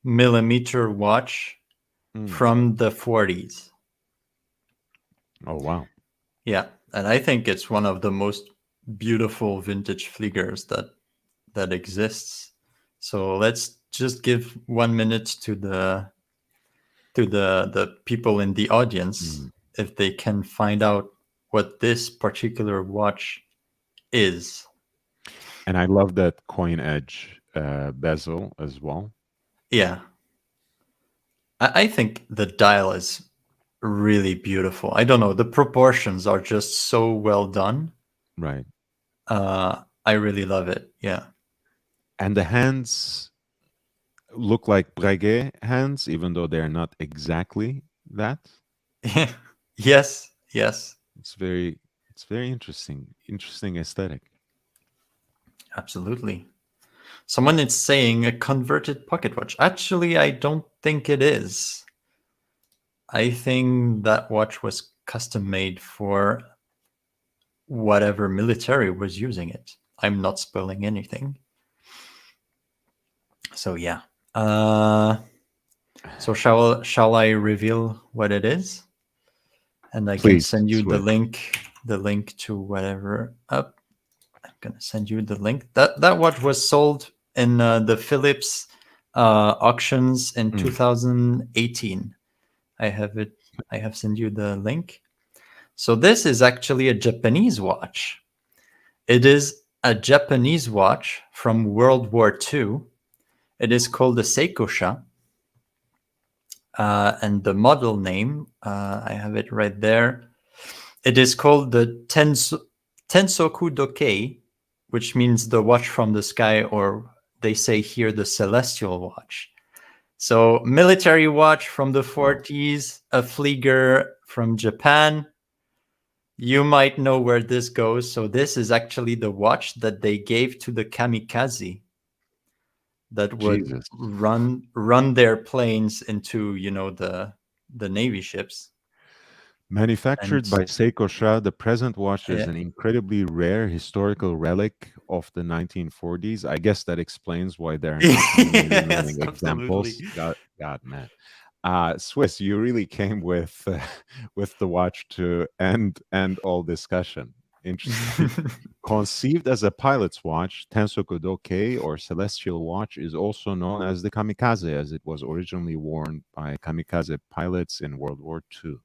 millimeter watch Mm. from the 40s. Oh wow. Yeah, and I think it's one of the most beautiful vintage Fliegers that exists. So let's just give 1 minute to the people in the audience Mm. if they can find out what this particular watch is. And I love that coin edge bezel as well. Yeah, I think the dial is really beautiful. I don't know, the proportions are just so well done. Right. I really love it. Yeah. And the hands look like Breguet hands, even though they're not exactly that. Yes. Yes. It's very interesting aesthetic. Absolutely. Someone is saying a converted pocket watch. Actually, I don't think it is. I think that watch was custom made for whatever military was using it. I'm not spoiling anything. So yeah. So shall I reveal what it is? And I can Please, send you Swift. the link to whatever. Up. I'm gonna send you the link. That watch was sold in the Philips auctions in 2018. I have it. I have sent you the link. So this is actually a Japanese watch. It is a Japanese watch from World War II. It is called the Seiko. And the model name, I have it right there. It is called the Tensoku Dokei, which means the watch from the sky, or they say here the celestial watch. So military watch from the 40s, a Flieger from Japan. You might know where this goes. So this is actually the watch that they gave to the kamikaze that would Jesus. run their planes into, the Navy ships. Manufactured And by Seiko, the present watch is yeah. an incredibly rare historical relic of the 1940s. I guess that explains why there are not many Yes, remaining absolutely. examples. God, man. Swiss, you really came with with the watch to end all discussion. Interesting. Conceived as a pilot's watch, Tensoku Doke or Celestial Watch is also known as the Kamikaze, as it was originally worn by kamikaze pilots in World War II.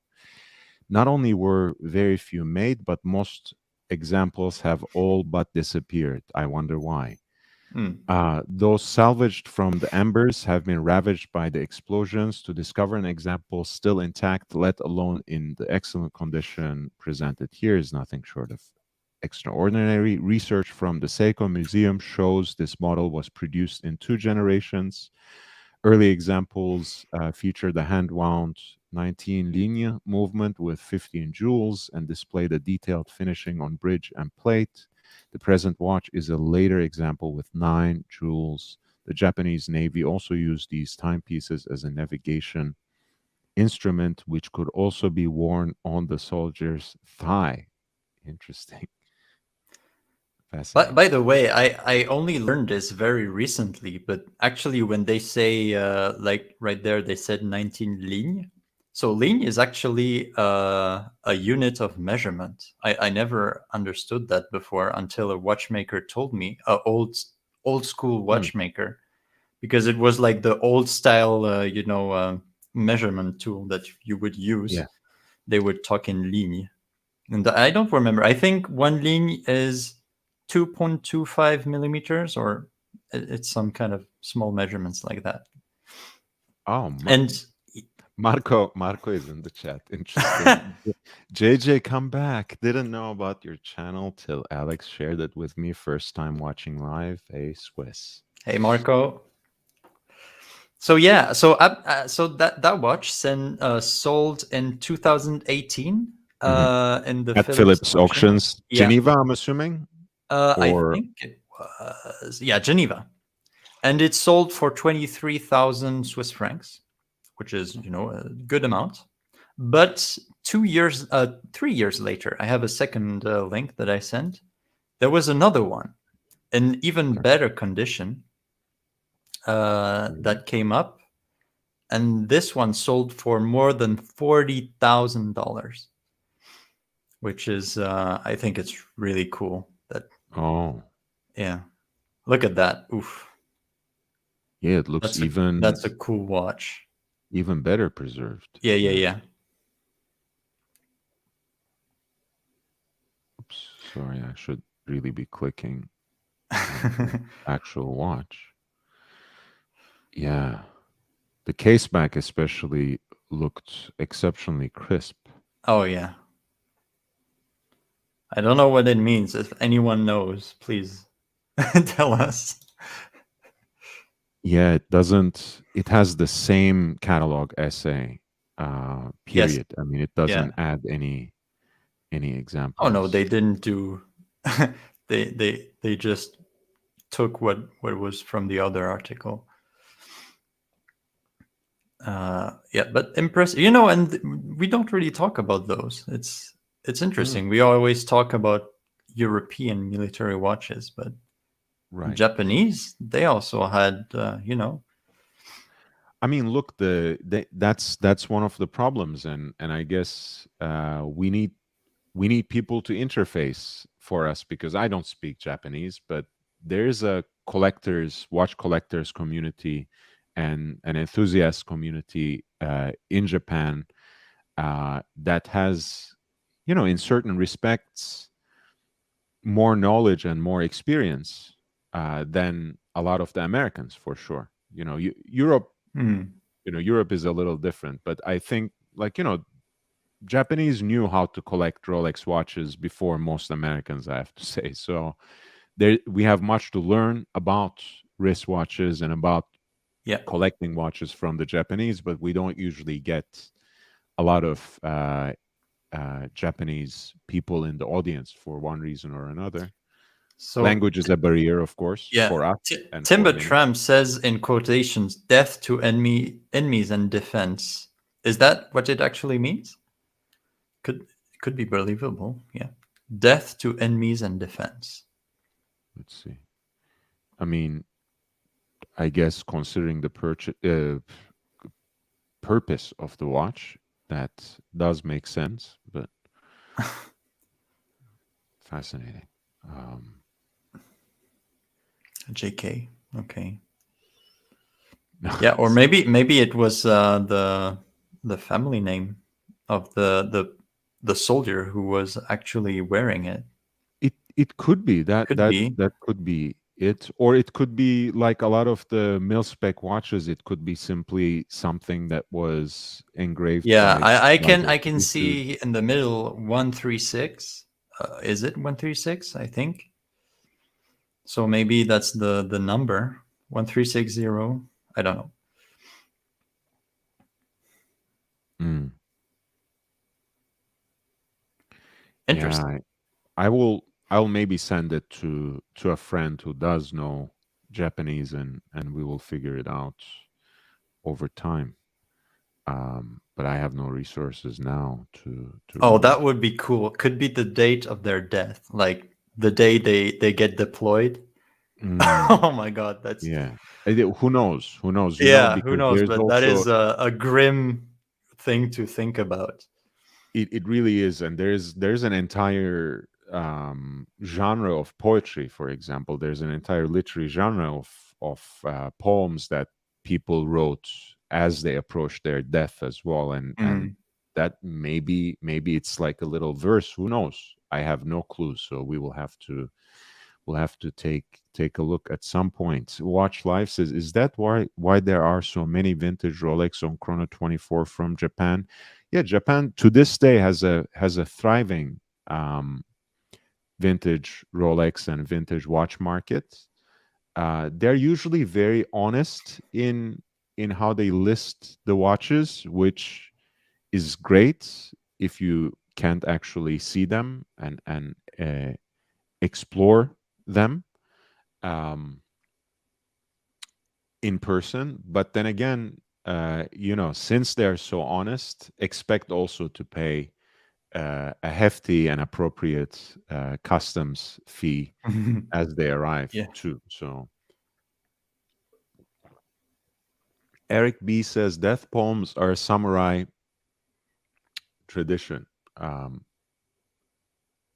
Not only were very few made, but most examples have all but disappeared. I wonder why. Hmm. Those salvaged from the embers have been ravaged by the explosions. To discover an example still intact, let alone in the excellent condition presented here, is nothing short of extraordinary. Research from the Seiko Museum shows this model was produced in 2 generations. Early examples feature the hand-wound 19 ligne movement with 15 jewels and display the detailed finishing on bridge and plate. The present watch is a later example with 9 jewels. The Japanese Navy also used these timepieces as a navigation instrument, which could also be worn on the soldier's thigh. Interesting. Fascinating. By the way, I only learned this very recently, but actually when they say like right there they said 19 ligne. So ligne is actually a unit of measurement. I never understood that before until a watchmaker told me, a old school watchmaker, because it was like the old style measurement tool that you would use. Yeah. They would talk in ligne. And I don't remember. I think one ligne is 2.25 millimeters, or it's some kind of small measurements like that. Oh, And Marco is in the chat. Interesting. JJ, come back. Didn't know about your channel till Alex shared it with me. First time watching live. Hey, Swiss. hey, Marco. So yeah, so that watch sold in 2018 in the At Philips Philips auction. Auctions, Yeah, Geneva, I'm assuming. I Or think it was Geneva, and it sold for 23,000 Swiss francs, which is a good amount. But 3 years later, I have a second link that I sent. There was another one in even better condition that came up, and this one sold for more than $40,000, which is I think it's really cool. That yeah, look at that. Oof. Yeah, it looks That's a cool watch. even better preserved. Yeah. Oops, sorry, I should really be clicking on the actual watch. Yeah. The case back especially looked exceptionally crisp. Oh yeah. I don't know what it means. If anyone knows, please tell us. Yeah, it has the same catalog essay, Yes. period. I mean, it Yeah. doesn't add any examples. Oh no, they didn't do. they just took what was from the other article. Yeah, but impressive. And we don't really talk about those. It's interesting. We always talk about European military watches, but Right. Japanese, they also had, I mean, look, that's one of the problems, and I guess we need people to interface for us, because I don't speak Japanese, but there's a watch collectors community and an enthusiast community in Japan that has, in certain respects, more knowledge and more experience than a lot of the Americans, for sure. Europe, Europe is a little different, but I think, like, Japanese knew how to collect Rolex watches before most Americans, I have to say. So we have much to learn about wristwatches and about collecting watches from the Japanese, but we don't usually get a lot of Japanese people in the audience for one reason or another. So language is a barrier, of course, for us. And Timber for many. Tramp says in quotations, "Death to enemies and defense." Is that what it actually means? Could be believable. Yeah. Death to enemies and defense. Let's see. I mean, I guess considering the purpose of the watch, that does make sense, but fascinating. JK. Okay. Yeah, or maybe it was the family name of the soldier who was actually wearing it. It could be that Could that be. that could be it, or it could be like a lot of the MilSpec watches. It could be simply something that was engraved. Yeah, I by can the I can producers. see in the middle 136. Is it 136? I think. So maybe that's the number 1360. I don't know. Mm. Interesting. Yeah, I'll maybe send it to a friend who does know Japanese, and we will figure it out over time. But I have no resources now to Oh, really. that would be cool. Could be the date of their death, like the day they get deployed. Mm, Oh my god, that's yeah. Who knows? Who knows? yeah. Who Because knows? there's But that also is a grim thing to think about. it really is, and there's an entire genre of poetry. For example, there's an entire literary genre of poems that people wrote as they approached their death as well, and Mm. that maybe it's like a little verse. Who knows? I have no clue. So we'll have to take a look at some point. Watch Life says, is that why there are so many vintage Rolex on Chrono 24 from Japan? Yeah, Japan to this day has a thriving vintage Rolex and vintage watch market. They're usually very honest in how they list the watches, which is great if you can't actually see them and explore them in person. But then again, since they're so honest, expect also to pay a hefty and appropriate customs fee as they arrive Yeah. too. So Eric B says death poems are a samurai tradition. Um,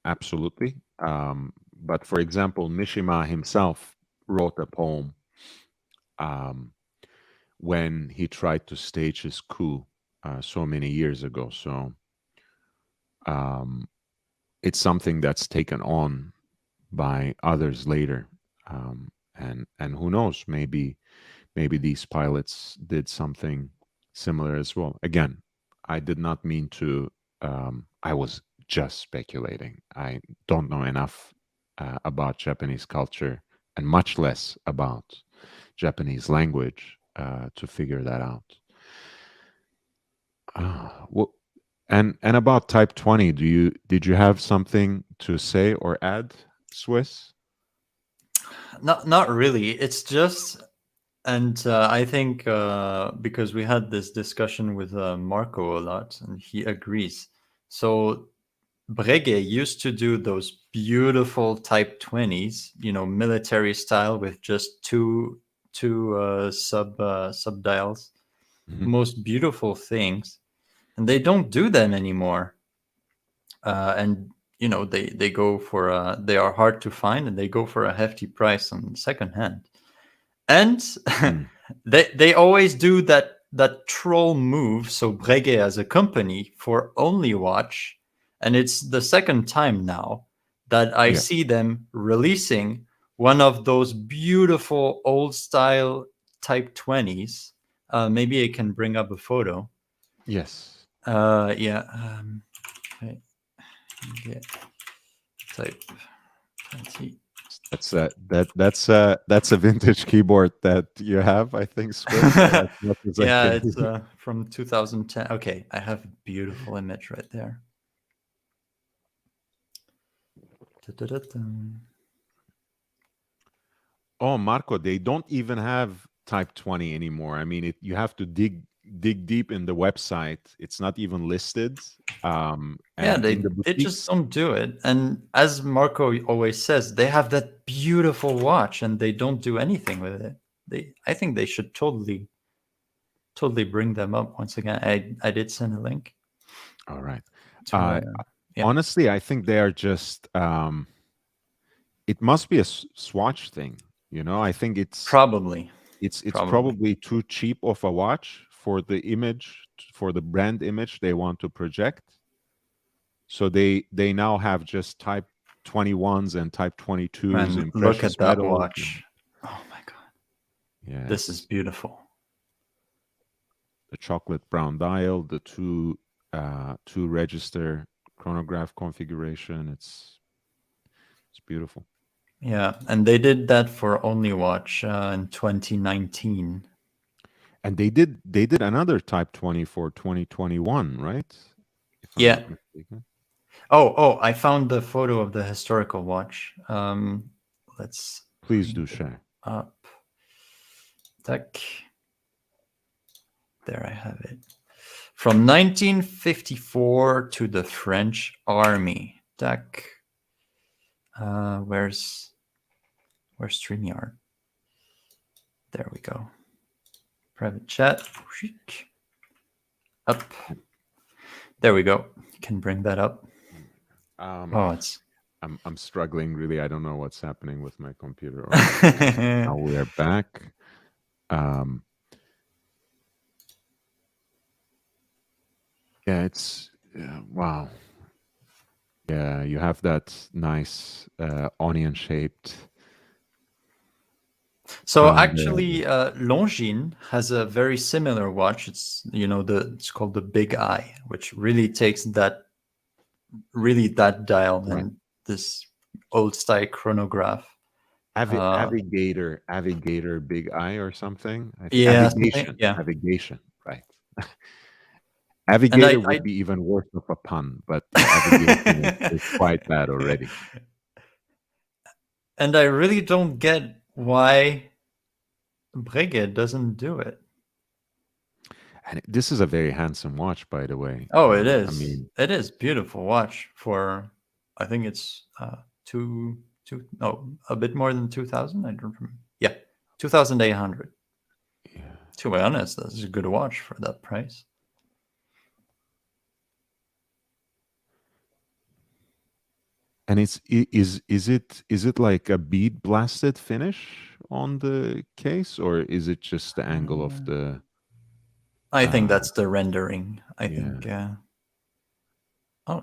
Absolutely. But for example, Mishima himself wrote a poem um, when he tried to stage his coup so many years ago. So um, it's something that's taken on by others later, and who knows? Maybe these pilots did something similar as well. Again, I did not mean to. I was just speculating. I don't know enough about Japanese culture, and much less about Japanese language to figure that out. Well, and about Type 20, did you have something to say or add, Swiss? Not really. It's just, and I think because we had this discussion with Marco a lot, and he agrees. So Breguet used to do those beautiful Type 20s, military style with just two sub dials, Mhm. most beautiful things, and they don't do them anymore. And they go for they are hard to find, and they go for a hefty price on secondhand. And Mm. they always do that troll move. So Breguet as a company for only watch, and it's the second time now that I Yeah. see them releasing one of those beautiful old style Type 20s. Maybe I can bring up a photo. Yes. Yeah. Okay. Yeah. Type 20. That's a vintage keyboard that you have, I think, Swiss. As much as I Yeah, can. it's from 2010. Okay, I have a beautiful image right there. Da-da-da-dum. Oh, Marco, they don't even have Type 20 anymore. I mean, you have to dig dig deep in the website, it's not even listed. Yeah, And in the they just boutiques, don't do it. And as Marco always says, they have that beautiful watch and they don't do anything with it. I think they should totally bring them up once again. I did send a link all right. to yeah. Honestly, I think they are just. It must be a swatch thing, you know. I think it's probably probably too cheap of a watch for the image, for the brand image they want to project. So they now have just Type 21s and Type 22s in look precious at that metals. watch. Oh my god. Yeah, this is beautiful. The chocolate brown dial, the two register chronograph configuration. It's beautiful. Yeah, and they did that for Only Watch in 2019. And they did another Type 20 for 2021, right? If I'm Yeah. not mistaken. Oh, I found the photo of the historical watch. Let's please do share up. Tac. There I have it. From 1954 to the French Army. Tac. Where's StreamYard? There we go. Private chat. Up. There we go. You can bring that up. It's. I'm struggling really. I don't know what's happening with my computer. Now we are back. Yeah, it's wow. Yeah, you have that nice onion-shaped. So actually, Longines has a very similar watch. It's it's called the Big Eye, which really takes that dial Right. and this old style chronograph. Avigator Big Eye or something. I think. Yeah, Navigation, right? Avigator would be even worse of a pun, but Navigation is quite bad already. And I really don't get why Breguet doesn't do it. And this is a very handsome watch, by the way. Oh, it is. I mean, it is beautiful watch for. I think it's a bit more than 2,000. I don't remember. Yeah, 2,800. Yeah. To be honest, that's a good watch for that price. And is it like a bead blasted finish on the case, or is it just the angle of the? I think that's the rendering. I think.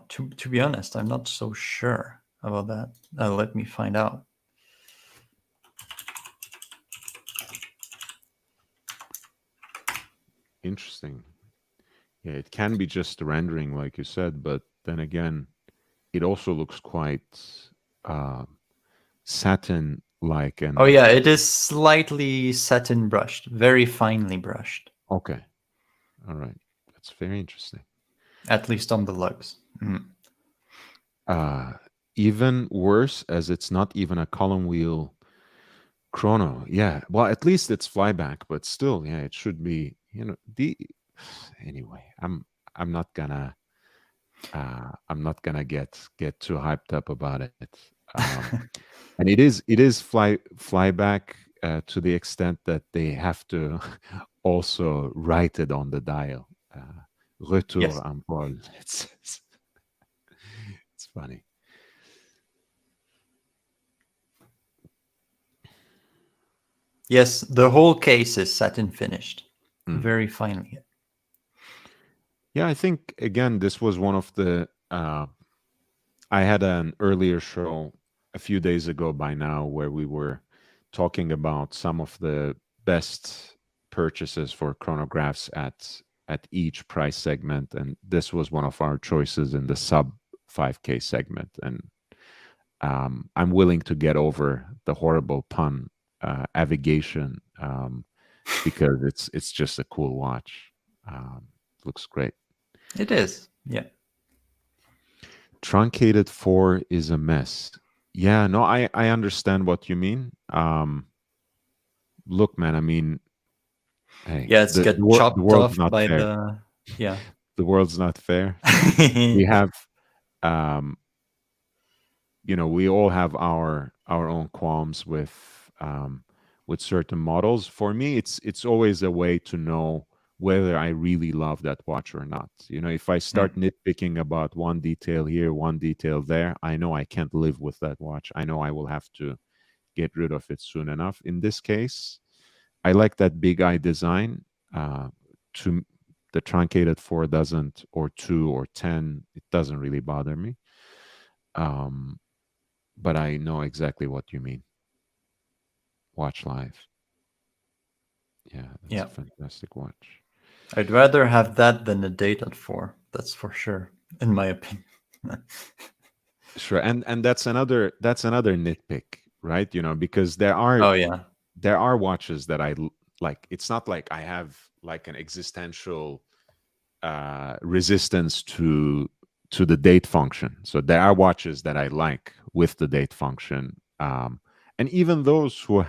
To be honest, I'm not so sure about that. Let me find out. Interesting. Yeah, it can be just the rendering, like you said, but then again, it also looks quite satin-like. And oh yeah, it is slightly satin brushed, very finely brushed. Okay, all right, that's very interesting. At least on the lugs. Even worse, as it's not even a column wheel chrono. Yeah, well, at least it's flyback, but still, yeah, it should be. Anyway, I'm not gonna get too hyped up about it. And it is flyback to the extent that they have to also write it on the dial. Retour en vol. It's funny. Yes, the whole case is satin finished, very finely. Yeah, I think again this was one of the. I had an earlier show a few days ago by now where we were talking about some of the best purchases for chronographs at each price segment, and this was one of our choices in the sub 5K segment. And I'm willing to get over the horrible pun avigation because it's just a cool watch. Looks great. It is, yeah. Truncated 4 is a mess. Yeah, no, I understand what you mean. Look, man, I mean, Hey, Yeah, it's get the chopped world's off not by fair. the yeah. The world's not fair. We have, um, we all have our own qualms with certain models. For me, it's always a way to know whether I really love that watch or not. If I start nitpicking about one detail here, one detail there, I know I can't live with that watch. I know I will have to get rid of it soon enough. In this case, I like that big eye design. To the truncated 4 doesn't, or 2 or 10, it doesn't really bother me. But I know exactly what you mean. Watch live. Yeah, that's Yeah. a fantastic watch. I'd rather have that than a date at 4. That's for sure, in my opinion. Sure, and that's another nitpick, right? Because there are Oh yeah. watches that like. It's not like I have like an existential resistance to the date function. So there are watches that I like with the date function, and even those who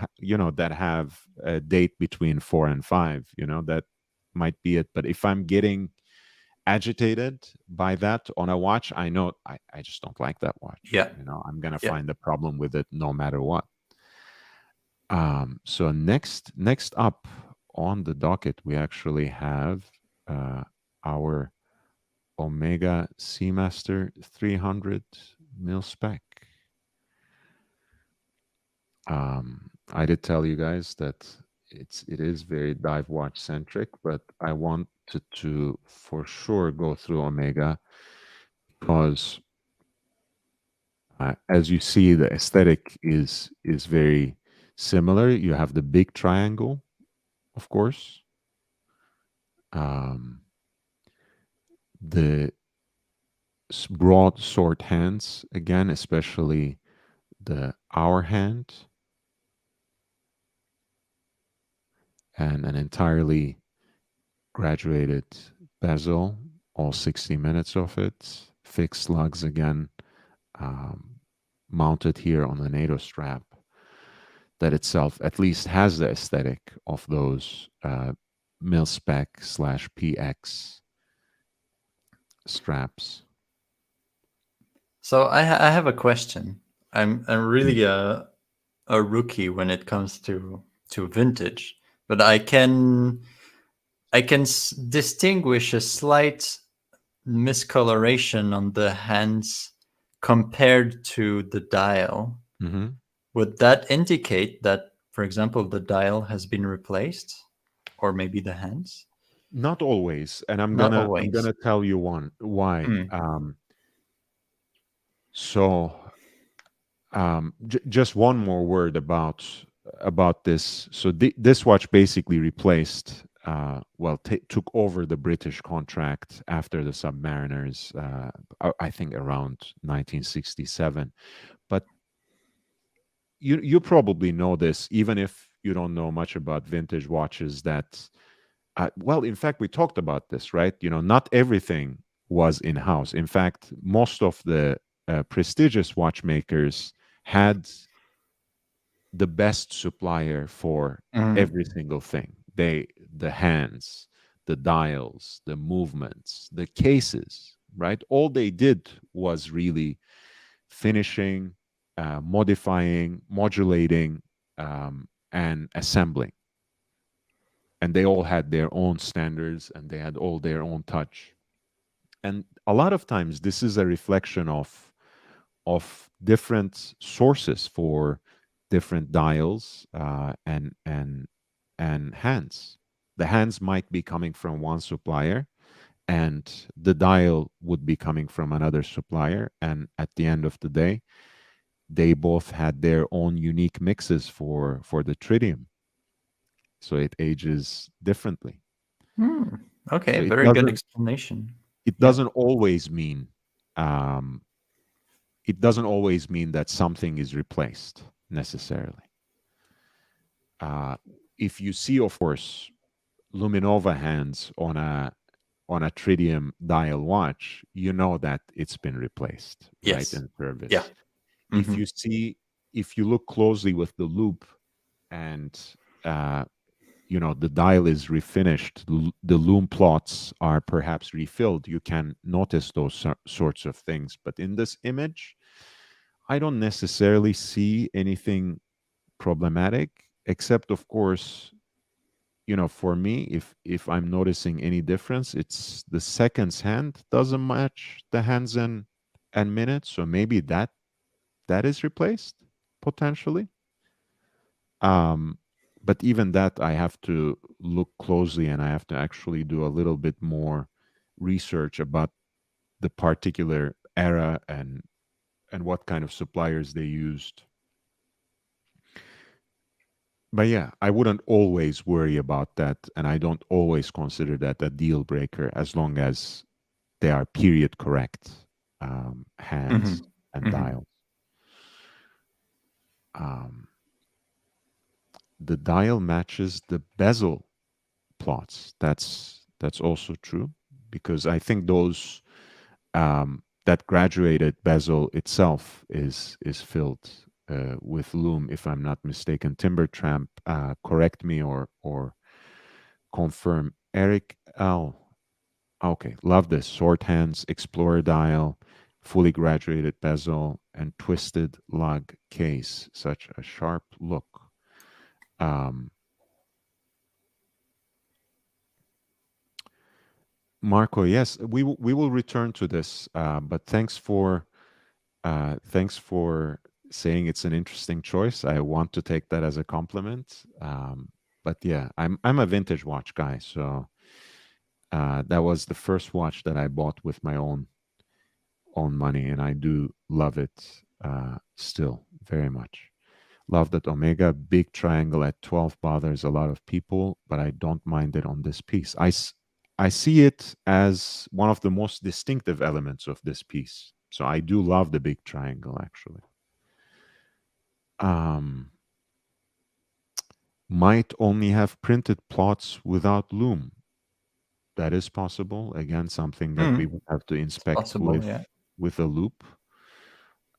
that have a date between 4 and 5, that might be it. But if I'm getting agitated by that on a watch, I know I just don't like that watch. Yeah. I'm gonna Yeah. find a problem with it no matter what. So next up on the docket, we actually have our Omega Seamaster 300 MilSpec. I did tell you guys that it is very dive watch centric, but I wanted to for sure go through Omega because, as you see, the aesthetic is very similar. You have the big triangle, of course. The broad sword hands again, especially the hour hand, and an entirely graduated bezel, all 60 minutes of it, fixed lugs again, mounted here on the NATO strap, that itself at least has the aesthetic of those MilSpec / PX straps. So I have a question. I'm really a rookie when it comes to vintage, but I can distinguish a slight miscoloration on the hands compared to the dial. Mm-hmm. Would that indicate that, for example, the dial has been replaced, or maybe the hands? Not always, and I'm Not gonna always. tell you why. Mm. So just one more word about this. So this watch basically replaced, took over the British contract after the Submariners. I think around 1967. But you probably know this, even if you don't know much about vintage watches. That in fact, we talked about this, right? Not everything was in house. In fact, most of the prestigious watchmakers had the best supplier for every single thing. The hands, the dials, the movements, the cases, right? All they did was really finishing, modifying, modulating, and assembling. And they all had their own standards, and they had all their own touch. And a lot of times this is a reflection of different sources for different dials, and hands. The hands might be coming from one supplier, and the dial would be coming from another supplier. And at the end of the day, they both had their own unique mixes for the tritium, so it ages differently. Okay, So very good explanation. it Yeah. doesn't always mean um, that something is replaced necessarily. If you see, of course, Luminova hands on a tritium dial watch, you know that it's been replaced, right, Yes. in service. Yeah. If Mm-hmm. you look closely with the loop, and the dial is refinished, the loom plots are perhaps refilled, you can notice those sorts of things. But in this image, I don't necessarily see anything problematic, except of course, for me, if I'm noticing any difference, it's the seconds hand doesn't match the hands and minutes. So maybe that is replaced potentially. Um, but even that, I have to look closely, and I have to actually do a little bit more research about the particular era and what kind of suppliers they used. But yeah, I wouldn't always worry about that, and I don't always consider that a deal breaker as long as they are period correct hands and dials. The dial matches the bezel plots. That's also true, because I think those that graduated bezel itself is filled with loom, if I'm not mistaken. Timber Tramp, correct me or confirm. Eric L. Okay, love this. Sword hands, Explorer dial, fully graduated bezel, and twisted lug case. Such a sharp look. Marco, yes, we will return to this, but thanks for saying it's an interesting choice. I want to take that as a compliment. But yeah, I'm a vintage watch guy, so that was the first watch that I bought with my own money, and I do love it still very much. Love that Omega big triangle at 12 bothers a lot of people, but I don't mind it on this piece. I see it as one of the most distinctive elements of this piece. So I do love the big triangle, actually. Might only have printed plots without loom. That is possible. Again, something that we would have to inspect with a loop.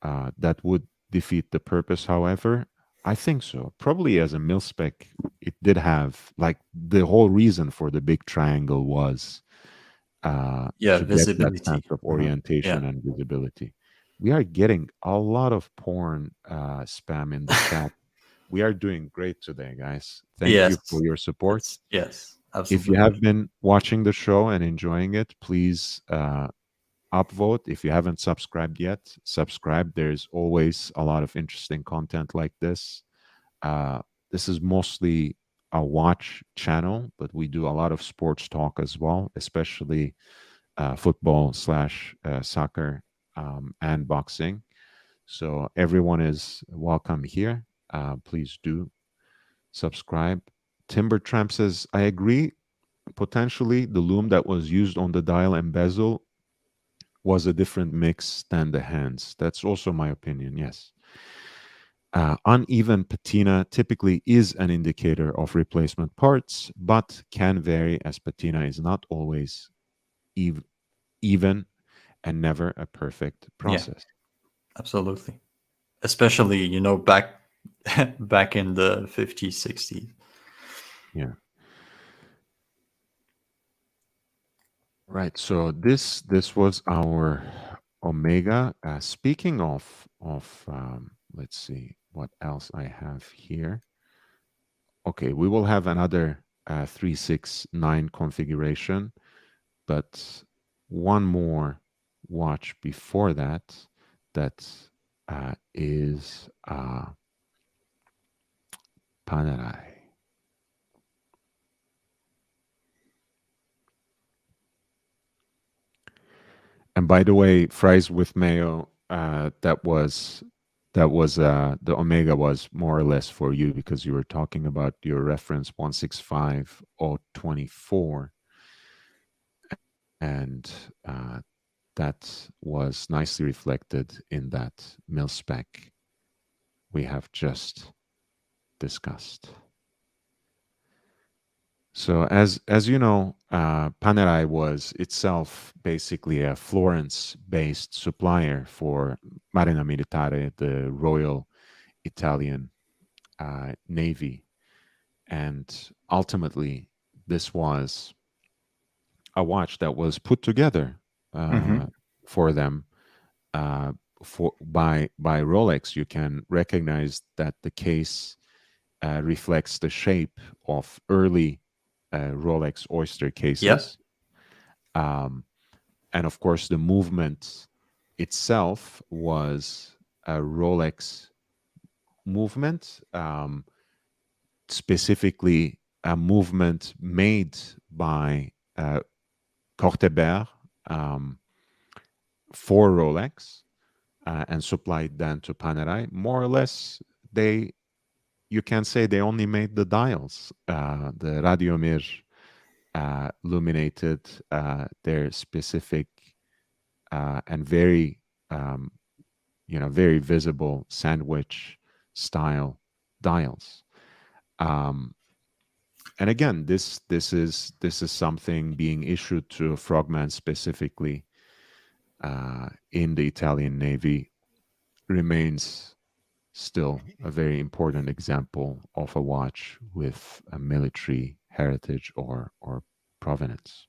That would defeat the purpose, however. I think so. Probably as a mil-spec, it did have, like, the whole reason for the big triangle was to visibility. get that sense of orientation and visibility. We are getting a lot of porn spam in the chat. We are doing great today, guys. Thank you for your support. Yes, absolutely. If you have been watching the show and enjoying it, please upvote. If you haven't subscribed yet, subscribe. There's always a lot of interesting content like this. This is mostly a watch channel, but we do a lot of sports talk as well, especially football / soccer and boxing. So everyone is welcome here. Please do subscribe. Timber Tramp says, I agree. Potentially, the loom that was used on the dial and bezel was a different mix than the hands. That's also my opinion, yes. Uneven patina typically is an indicator of replacement parts, but can vary as patina is not always even and never a perfect process. Yeah, absolutely. Especially, back in the 50s, 60s. Yeah. Right. So this was our Omega. Speaking of let's see what else I have here. Okay, we will have another 369 configuration, but one more watch before that. That is Panerai. And by the way, fries with mayo, that was the Omega was more or less for you, because you were talking about your reference 165024, and that was nicely reflected in that MilSpec we have just discussed. So as you know, Panerai was itself basically a Florence-based supplier for Marina Militare, the Royal Italian Navy. And ultimately, this was a watch that was put together for them by Rolex. You can recognize that the case reflects the shape of early Rolex Oyster Yep. cases. And of course, the movement itself was a Rolex movement, specifically a movement made by Cortebert for Rolex and supplied then to Panerai. More or less, you can say they only made the dials. The Radiomir illuminated their specific and very, very visible sandwich style dials. And again, this is something being issued to Frogman specifically in the Italian Navy, remains still a very important example of a watch with a military heritage or provenance.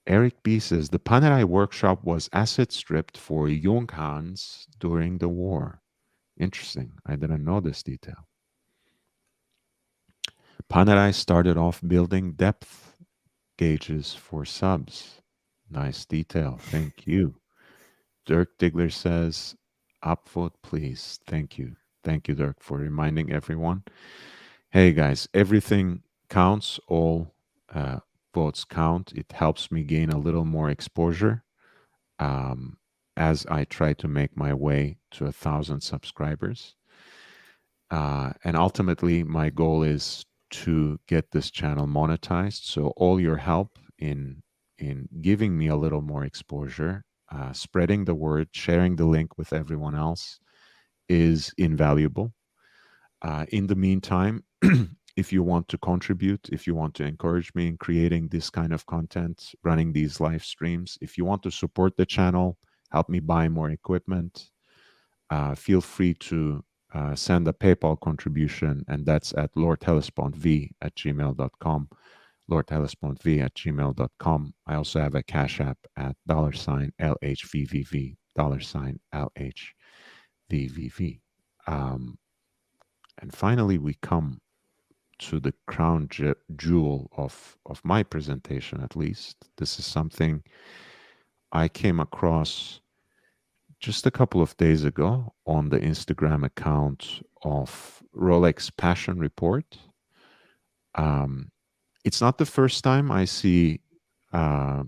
Eric B says the Panerai workshop was asset stripped for Junghans during the war. Interesting. I didn't know this detail. Panerai started off building depth gauges for subs. Nice detail. Thank you. Dirk Diggler says, upvote, please. Thank you. Thank you, Dirk, for reminding everyone. Hey, guys, everything counts. All votes count. It helps me gain a little more exposure as I try to make my way to 1,000 subscribers. And ultimately, my goal is to get this channel monetized. So all your help in giving me a little more exposure, spreading the word, sharing the link with everyone else is invaluable. In the meantime, if you want to contribute, if you want to encourage me in creating this kind of content, running these live streams, if you want to support the channel, help me buy more equipment, feel free to send a PayPal contribution, and that's at lordhellespontv@gmail.com, lordhellespontv@gmail.com. I also have a Cash App at $LHVVV, $LHVVV. And finally, we come to the crown jewel of my presentation, at least. This is something I came across just a couple of days ago on the Instagram account of Rolex Passion Report. It's not the first time I see a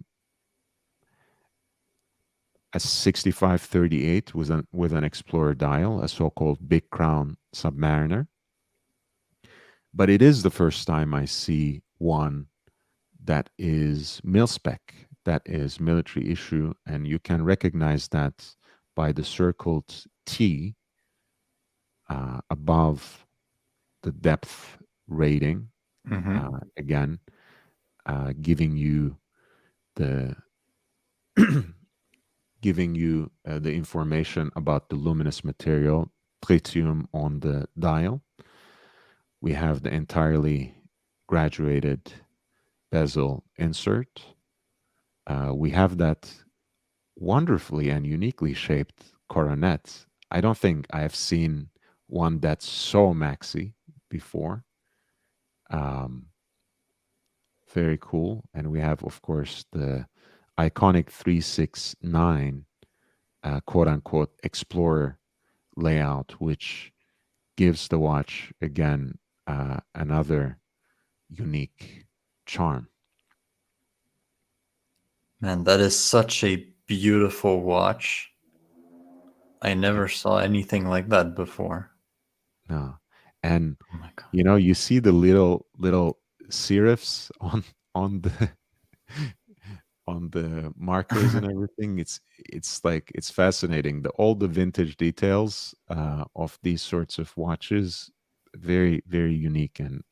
6538 with an Explorer dial, a so-called Big Crown Submariner. But it is the first time I see one that is MilSpec, that is military issue, and you can recognize that by the circled T above the depth rating, again, giving you the the information about the luminous material, tritium on the dial. We have the entirely graduated bezel insert. We have that wonderfully and uniquely shaped coronet. I don't think I have seen one that's so maxi before. Very cool. And we have, of course, the iconic 369 quote-unquote Explorer layout, which gives the watch, again, another unique charm. Man, that is such a beautiful watch. I never saw anything like that before. No. And Oh my God. you see the little serifs on the on the markers and everything. It's like, it's fascinating. All the vintage details of these sorts of watches, very, very unique, and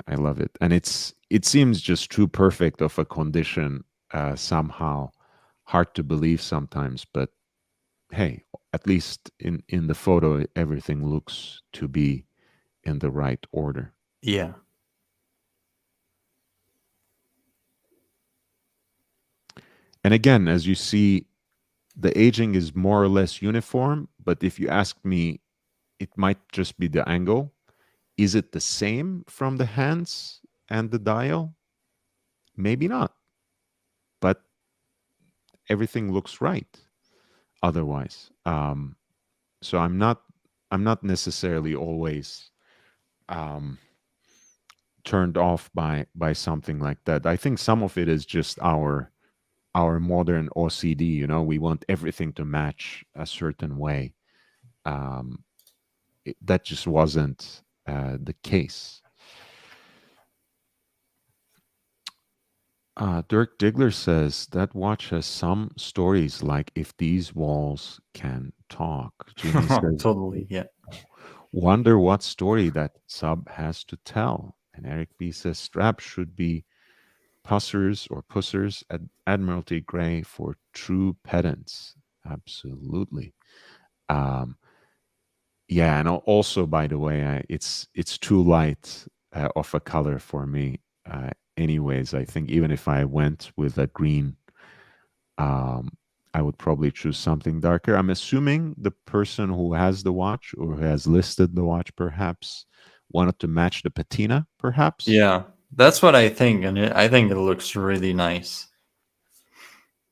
I love it. And it seems just too perfect of a condition, somehow hard to believe sometimes. But hey, at least in the photo, everything looks to be in the right order. Yeah. And again, as you see, the aging is more or less uniform, but if you ask me, it might just be the angle. Is it the same from the hands and the dial? Maybe not, but everything looks right otherwise. So I'm not necessarily always turned off by something like that. I think some of it is just our modern OCD. You know, we want everything to match a certain way. That just wasn't the case. Dirk Diggler says that watch has some stories like If These Walls Can Talk. Jimmy says, Totally. Yeah. wonder what story that sub has to tell. And Eric B says straps should be pussers at Admiralty Grey for true pedants. Absolutely. Yeah, and also, by the way, it's too light of a color for me. Anyways, I think even if I went with a green, I would probably choose something darker. I'm assuming the person who has the watch or who has listed the watch perhaps wanted to match the patina, perhaps. Yeah, that's what I think, and I think it looks really nice.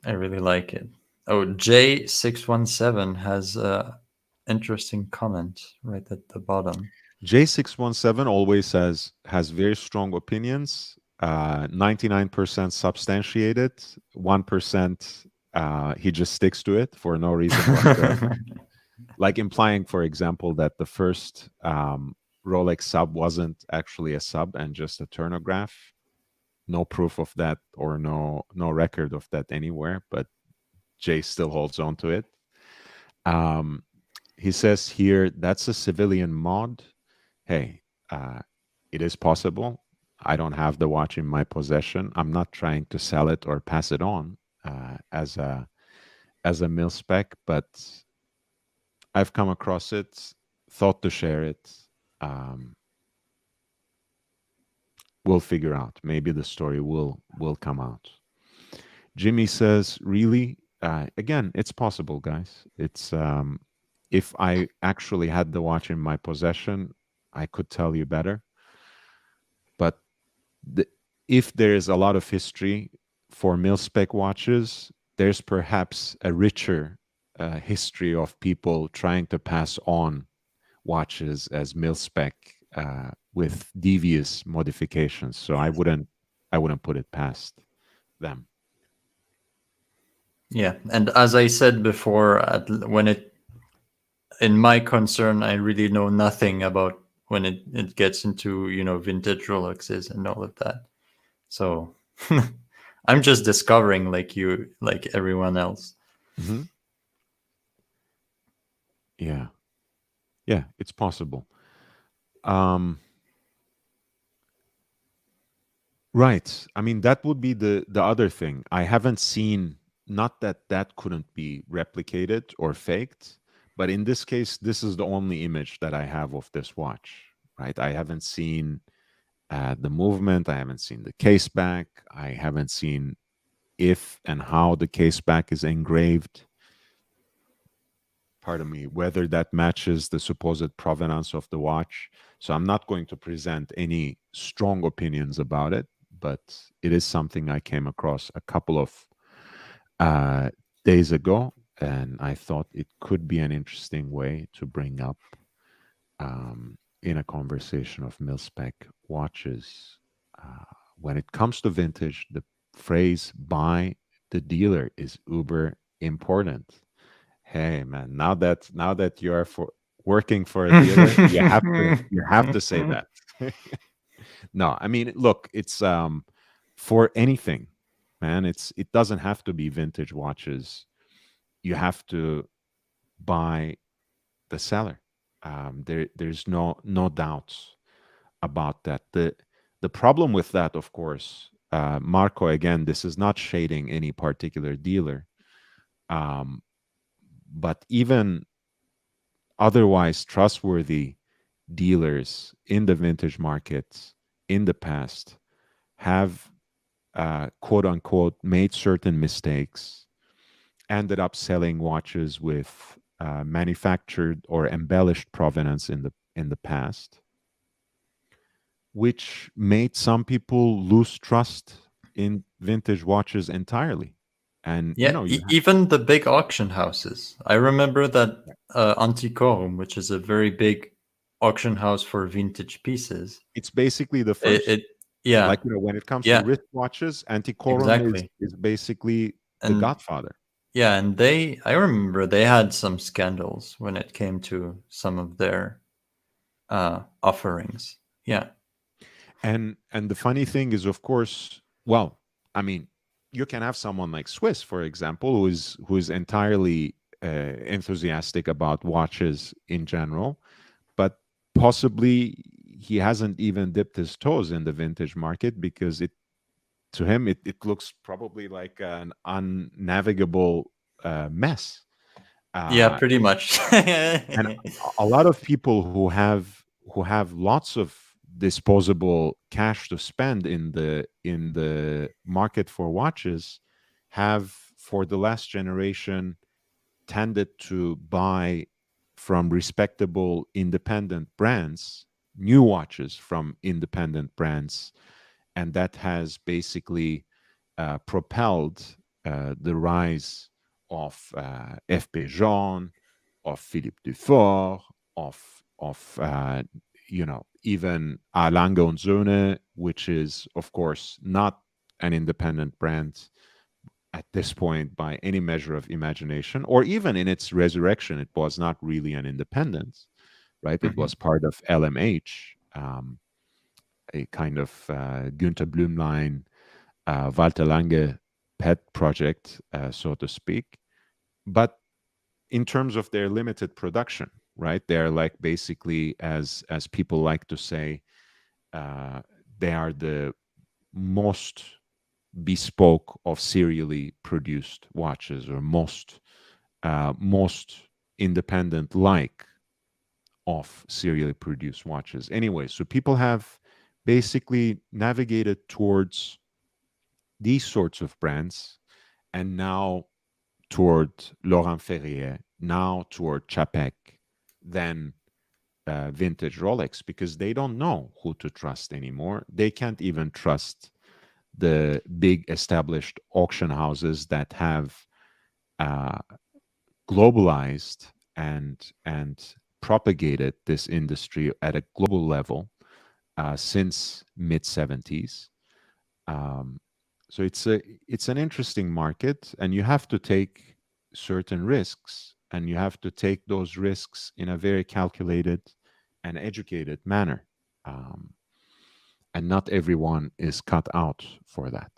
I really like it. Oh, J617 has a interesting comment right at the bottom. J617 always has very strong opinions, 99% substantiated, 1% he just sticks to it for no reason whatsoever. Like implying, for example, that the first Rolex sub wasn't actually a sub and just a turnograph. No proof of that or no record of that anywhere, but Jay still holds on to it. He says here, that's a civilian mod. Hey, it is possible. I don't have the watch in my possession. I'm not trying to sell it or pass it on as a mil-spec, but I've come across it, thought to share it. We'll figure out. Maybe the story will come out. Jimmy says, really? Again, it's possible, guys. It's if I actually had the watch in my possession, I could tell you better. But if there is a lot of history for mil-spec watches, there's perhaps a richer history of people trying to pass on watches as mil-spec with devious modifications. So I wouldn't put it past them. Yeah, and as I said before, in my concern, I really know nothing about when it gets into vintage Rolexes and all of that. So I'm just discovering, like everyone else. Mm-hmm. Yeah, it's possible. Right. I mean, that would be the other thing. I haven't seen, not that couldn't be replicated or faked, but in this case, this is the only image that I have of this watch, right? I haven't seen the movement. I haven't seen the case back. I haven't seen if and how the case back is engraved. Pardon me, whether that matches the supposed provenance of the watch. So I'm not going to present any strong opinions about it, but it is something I came across a couple of days ago, and I thought it could be an interesting way to bring up in a conversation of mil-spec watches. When it comes to vintage, the phrase "buy the dealer" is uber important. Hey man, now that you are working for a dealer, you have to say that. No, I mean, look, it's for anything, man. It doesn't have to be vintage watches. You have to buy the seller. There's no doubts about that. The problem with that, of course, Marco, again, this is not shading any particular dealer. But even otherwise trustworthy dealers in the vintage markets in the past have quote unquote made certain mistakes, ended up selling watches with manufactured or embellished provenance in the past, which made some people lose trust in vintage watches entirely. And Yeah, even the big auction houses. I remember that Antiquorum, which is a very big auction house for vintage pieces. it's basically the It, first. it yeah, Like, when it comes to yeah, wristwatches, Antiquorum exactly. is basically the And godfather. yeah, and I remember they had some scandals when it came to some of their offerings. Yeah. And the funny thing is, of course, well, I mean, you can have someone like Swiss, for example, who is entirely enthusiastic about watches in general, but possibly he hasn't even dipped his toes in the vintage market because to him it looks probably like an unnavigable mess. Yeah, Uh, pretty much. and a lot of people who have lots of disposable cash to spend in the market for watches have for the last generation tended to buy from respectable independent brands new watches from independent brands, and that has basically propelled the rise of F.P. Jean, of Philippe Dufour, of even A. Lange und Söhne, which is of course not an independent brand at this point by any measure of imagination, or even in its resurrection, it was not really an independent, right? It was part of LMH, a kind of Günther Blümlein, Walter Lange pet project, so to speak. But in terms of their limited production, right? They're like basically, as people like to say, they are the most bespoke of serially produced watches, or most independent like of serially produced watches. Anyway, so people have basically navigated towards these sorts of brands, and now toward Laurent Ferrier, now toward Chapek, then vintage Rolex, because they don't know who to trust anymore. They can't even trust the big established auction houses that have uh, globalized and propagated this industry at a global level since mid 70s. Um, so it's an interesting market, and you have to take certain risks, and you have to take those risks in a very calculated and educated manner. Um, and not everyone is cut out for that.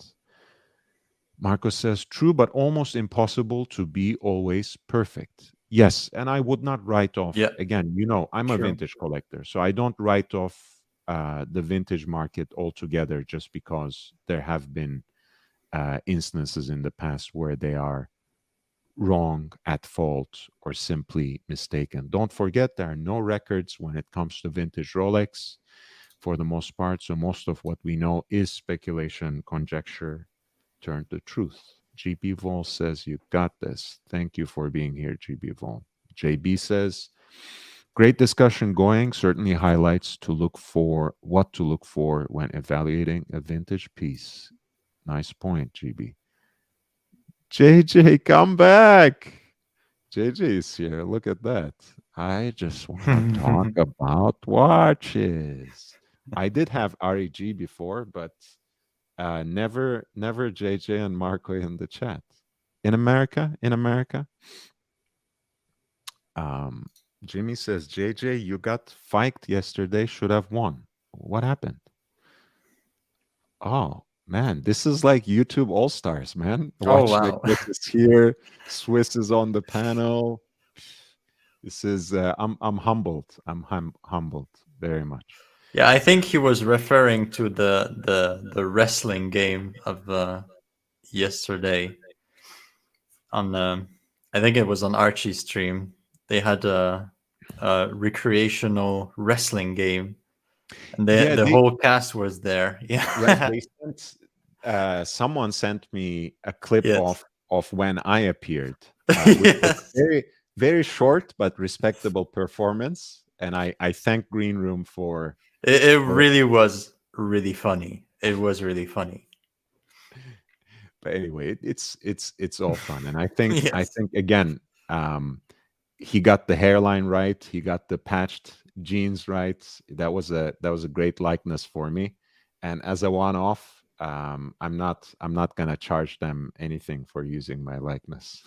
Marco says, true, but almost impossible to be always perfect. Yes, and I would not write off, Yeah, again, I'm a true. vintage collector, so I don't write off the vintage market altogether just because there have been instances in the past where they are wrong, at fault, or simply mistaken. Don't forget, there are no records when it comes to vintage Rolex for the most part. So most of what we know is speculation, conjecture, turned to truth. GB Vol says, you got this. Thank you for being here, GB Vol. JB says, great discussion going. Certainly highlights what to look for when evaluating a vintage piece. Nice point, GB. JJ, come back. JJ is here. Look at that. I just want to talk about watches. I did have REG before, but never JJ and Marco in the chat. In America. Um, Jimmy says, JJ, you got fiked yesterday. Should have won. What happened? Oh man, this is like YouTube All Stars, man. Oh Watch wow. Nicholas is here. Swiss is on the panel. This is I'm humbled. I'm humbled very much. Yeah, I think he was referring to the wrestling game of yesterday on I think it was on Archie's stream. They had recreational wrestling game, and Yeah, the they whole cast was there. right. Yeah. They sent someone sent me a clip Yes. of when I appeared, which was a Yes. very short but respectable performance, and I thank Green Room It for really was really funny. It was really funny. but anyway, it's all fun, and I Yes. think again, um, he got the hairline right, he got the patched jeans right. That was a great likeness for me, and as a one-off, I'm not gonna charge them anything for using my likeness.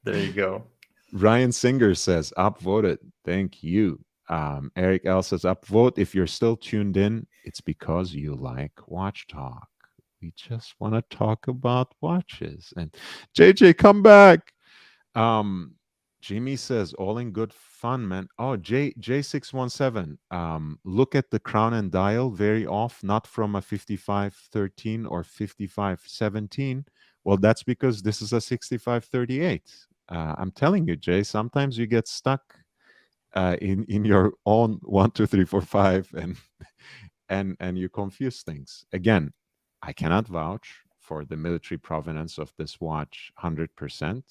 There you go. Ryan Singer says upvoted. Thank you. Eric L says upvote. If you're still tuned in, it's because you like Watch Talk. We just want to talk about watches. And JJ, come back. Um, Jimmy says all in good fun, man. Oh, J617. Look at the crown and dial very off, not from a 5513 or 5517. Well, that's because this is a 6538. I'm telling you, Jay, sometimes you get stuck in your own 1, 2, 3, 4, 5, and you confuse things. Again, I cannot vouch for the military provenance of this watch 100%,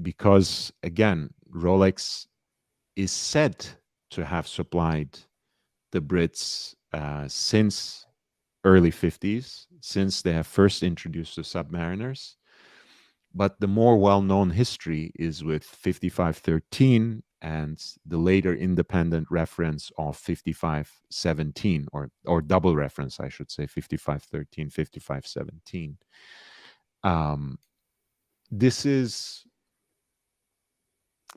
because again, Rolex is said to have supplied the Brits since early 50s, since they have first introduced the Submariners. But the more well-known history is with 5513 and the later independent reference of 5517, or double reference, I should say, 5513, 5517. This is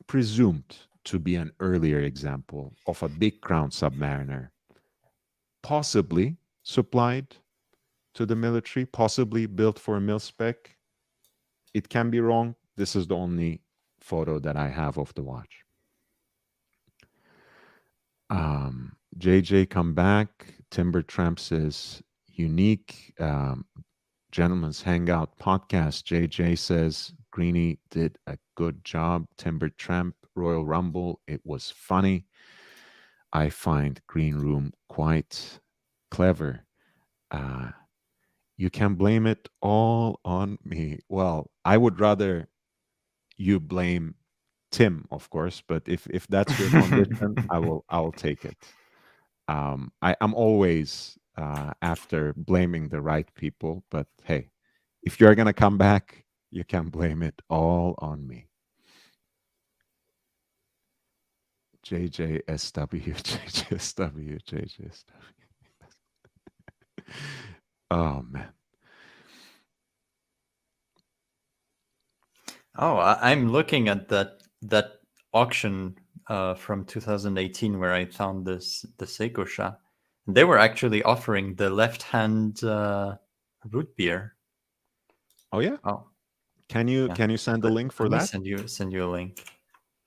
presumed to be an earlier example of a big crown submariner, possibly supplied to the military, possibly built for a mil-spec. It can be wrong. This is the only photo that I have of the watch. JJ, come back. Timber Tramp says unique. Gentleman's Hangout podcast. JJ says Greeny did a good job. Timber Tramp, Royal Rumble. It was funny. I find Green Room quite clever. You can blame it all on me. Well, I would rather you blame Tim, of course, but if that's your condition, I will take it. I'm always after blaming the right people, but hey, if you're gonna come back, you can blame it all on me. JJSW, JJSW, JJSW. Oh man. Oh, I'm looking at that auction from 2018 where I found the Seiko shop. They were actually offering the left-hand root beer. Oh yeah. Oh, Can you send the link for let me that? send you a link.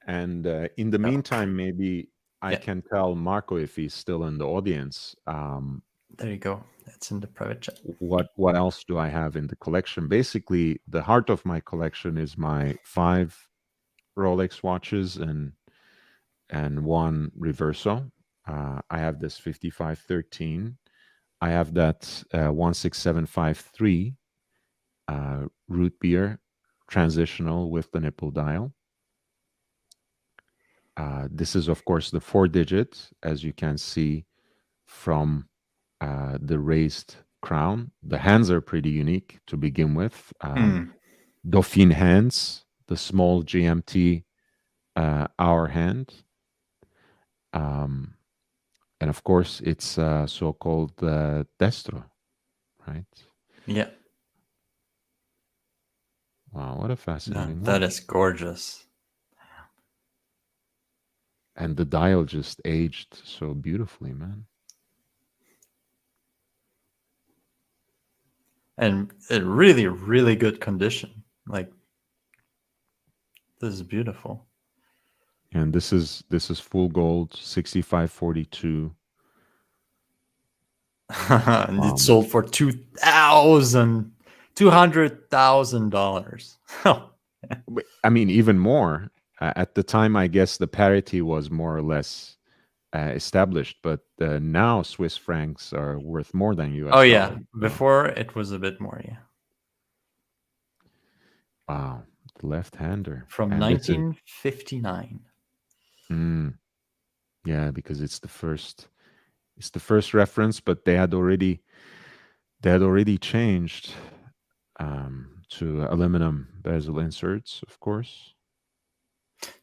And in the meantime, maybe I can tell Marco, if he's still in the audience. There you go. It's in the private chat. What else do I have in the collection? Basically, the heart of my collection is my 5 Rolex watches and one Reverso. I have this 5513. I have that 16753 root beer transitional with the nipple dial. This is, of course, the 4-digit, as you can see from the raised crown. The hands are pretty unique to begin with. Dauphine hands, the small GMT hour hand. And of course, it's so-called destro, right? Yeah. Wow, what a fascinating that watch. is gorgeous. And the dial just aged so beautifully, man. And in really, really good condition. Like, this is beautiful. And this is full gold, 6542. And it sold for $200,000. I mean, even more. At the time, I guess the parity was more or less established, but now Swiss francs are worth more than US Oh yeah, dollars. So, before it was a bit more. Yeah, wow, the left-hander. from And this is 1959. yeah, because it's the first reference, but they had already changed to aluminum bezel inserts, of course.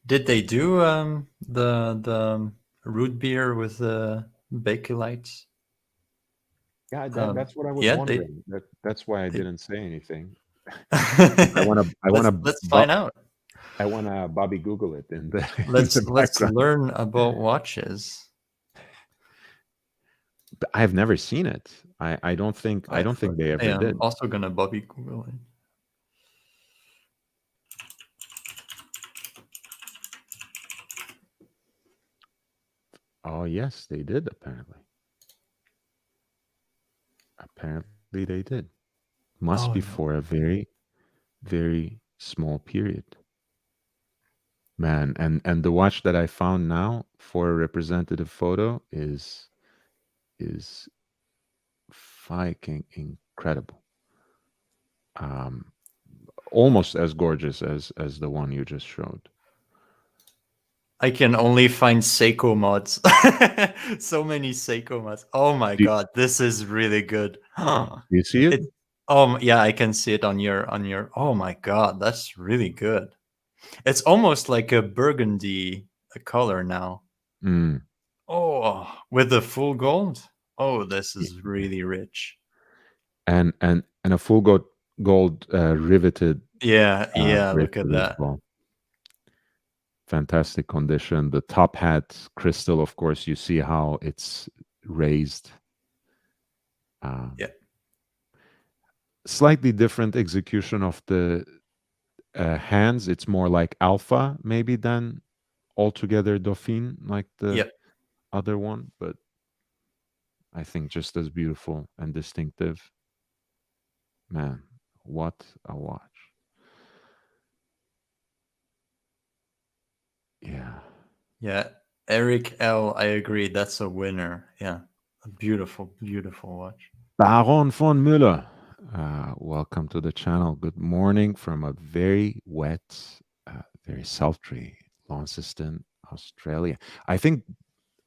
Did they do the root beer with the bakelite? Yeah, that's what I was yeah, wondering. That's why I they- didn't say anything. I want to let's find out. I want to Bobby Google it in the in Let's the background. learn about watches. But I've never seen it. I don't think they ever I'm did. also gonna Bobby Google it. Oh yes, they did apparently. Apparently they did. Must Oh, be no. for a very, very small period. Man, and the watch that I found now for a representative photo is fucking incredible. Almost as gorgeous as the one you just showed. I can only find Seiko mods. So many Seiko mods. Oh my god, this is really good. You see it? Yeah, I can see it on your Oh my god, that's really good. It's almost like a burgundy color now. Mm. Oh, with the full gold. Oh, this is really rich. And a full gold riveted. Yeah, look at bracelet as that. well. Fantastic condition. The top hat crystal, of course, you see how it's raised. Yeah. Slightly different execution of the hands. It's more like alpha, maybe, than altogether Dauphine, like the other one. But I think just as beautiful and distinctive. Man, what a watch. Yeah. Yeah. Eric L, I agree. That's a winner. Yeah. A beautiful, beautiful watch. Baron von Müller, welcome to the channel. Good morning from a very wet, very sultry Launceston, Australia. I think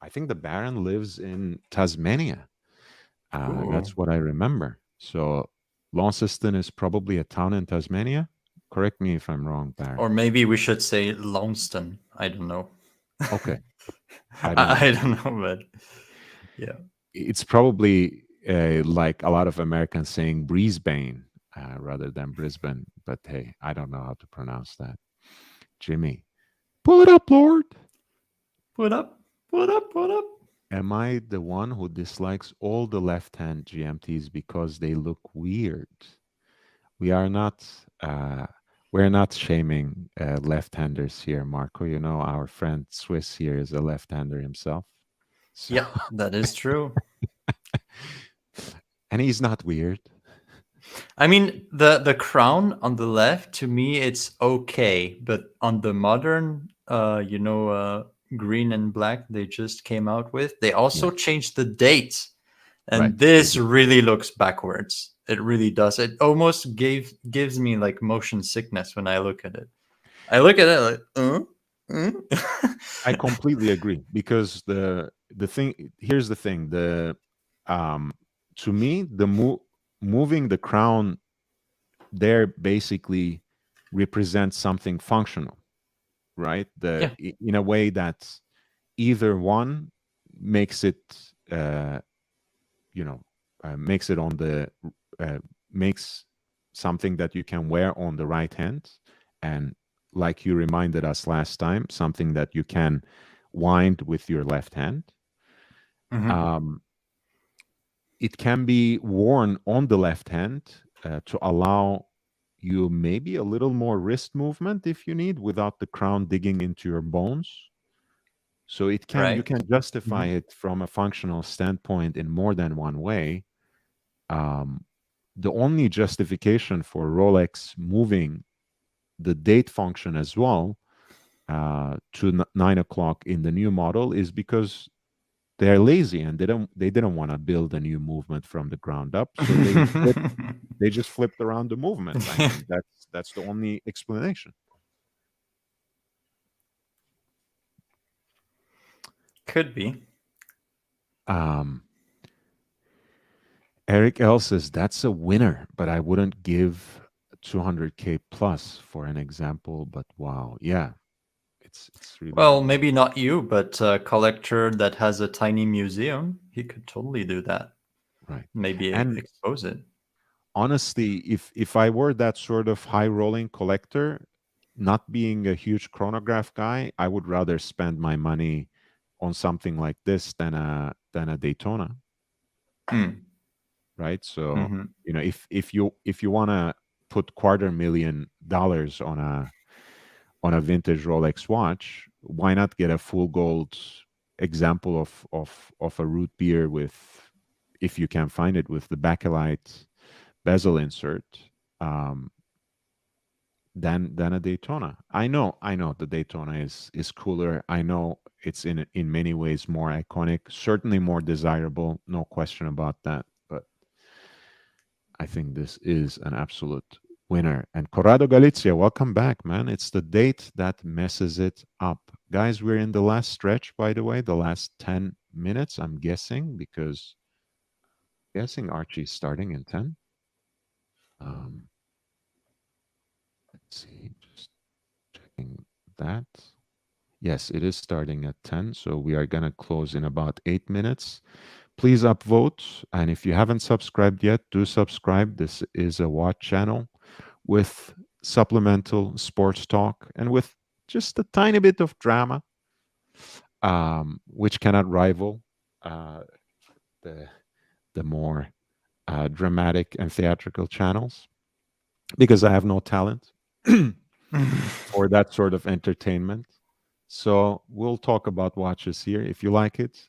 the Baron lives in Tasmania. That's what I remember. So Launceston is probably a town in Tasmania. Correct me if I'm wrong, Baron. Or maybe we should say Launceston. I don't know. Okay. I don't know, but yeah. It's probably like a lot of Americans saying Brisbane rather than Brisbane. But hey, I don't know how to pronounce that. Jimmy, pull it up, Lord. Pull up. Am I the one who dislikes all the left-hand GMTs because they look weird? We are not. We're not shaming left-handers here, Marco. You know, our friend Swiss here is a left-hander himself. So. Yeah, that is true. And he's not weird. I mean, the crown on the left, to me, it's okay. But on the modern, green and black they just came out with, they also changed the date. And this really looks backwards. It really does. It almost gives me like motion sickness when I look at it. I look at it like, I completely agree, because the thing, here's the thing, to me, the moving the crown there basically represents something functional, right? In a way that either one makes it makes it on the makes something that you can wear on the right hand, and like you reminded us last time, something that you can wind with your left hand. It can be worn on the left hand to allow you maybe a little more wrist movement if you need, without the crown digging into your bones. So it can you can justify it from a functional standpoint in more than one way. The only justification for Rolex moving the date function as well to 9 o'clock in the new model is because they're lazy and they didn't want to build a new movement from the ground up, so they just flipped around the movement. I mean, that's the only explanation. Could be. Eric L says that's a winner, but I wouldn't give 200K plus for an example. But wow, yeah, it's really Well, maybe not you, but a collector that has a tiny museum, he could totally do that. right. Maybe And expose it. honestly, if I were that sort of high rolling collector, not being a huge chronograph guy, I would rather spend my money on something like this than a Daytona. Right? So, Mm-hmm. if you want to put $250,000 on a vintage Rolex watch, why not get a full gold example of a root beer with, if you can find it, with the bakelite bezel insert, than a Daytona. I know the Daytona is cooler. I know it's in many ways more iconic, certainly more desirable, no question about that. But I think this is an absolute winner. And Corrado Galizia, welcome back, man. It's the date that messes it up. Guys, we're in the last stretch, by the way, the last 10 minutes, I'm guessing, because Archie's starting in 10. Let's see, just checking that. Yes, it is starting at 10, so we are going to close in about 8 minutes. Please upvote, and if you haven't subscribed yet, do subscribe. This is a watch channel with supplemental sports talk and with just a tiny bit of drama, which cannot rival the more dramatic and theatrical channels, because I have no talent for that sort of entertainment. So we'll talk about watches here. If you like it,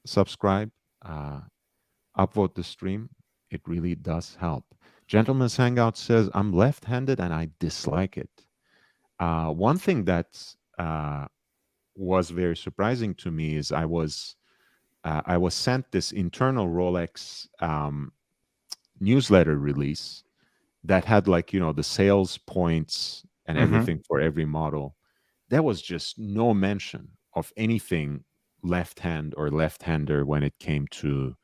subscribe, upvote the stream. It really does help. Gentleman's Hangout says, I'm left-handed and I dislike it. One thing that was very surprising to me is I was sent this internal Rolex newsletter release that had, like, the sales points and everything for every model. There was just no mention of anything left hand or left-hander when it came to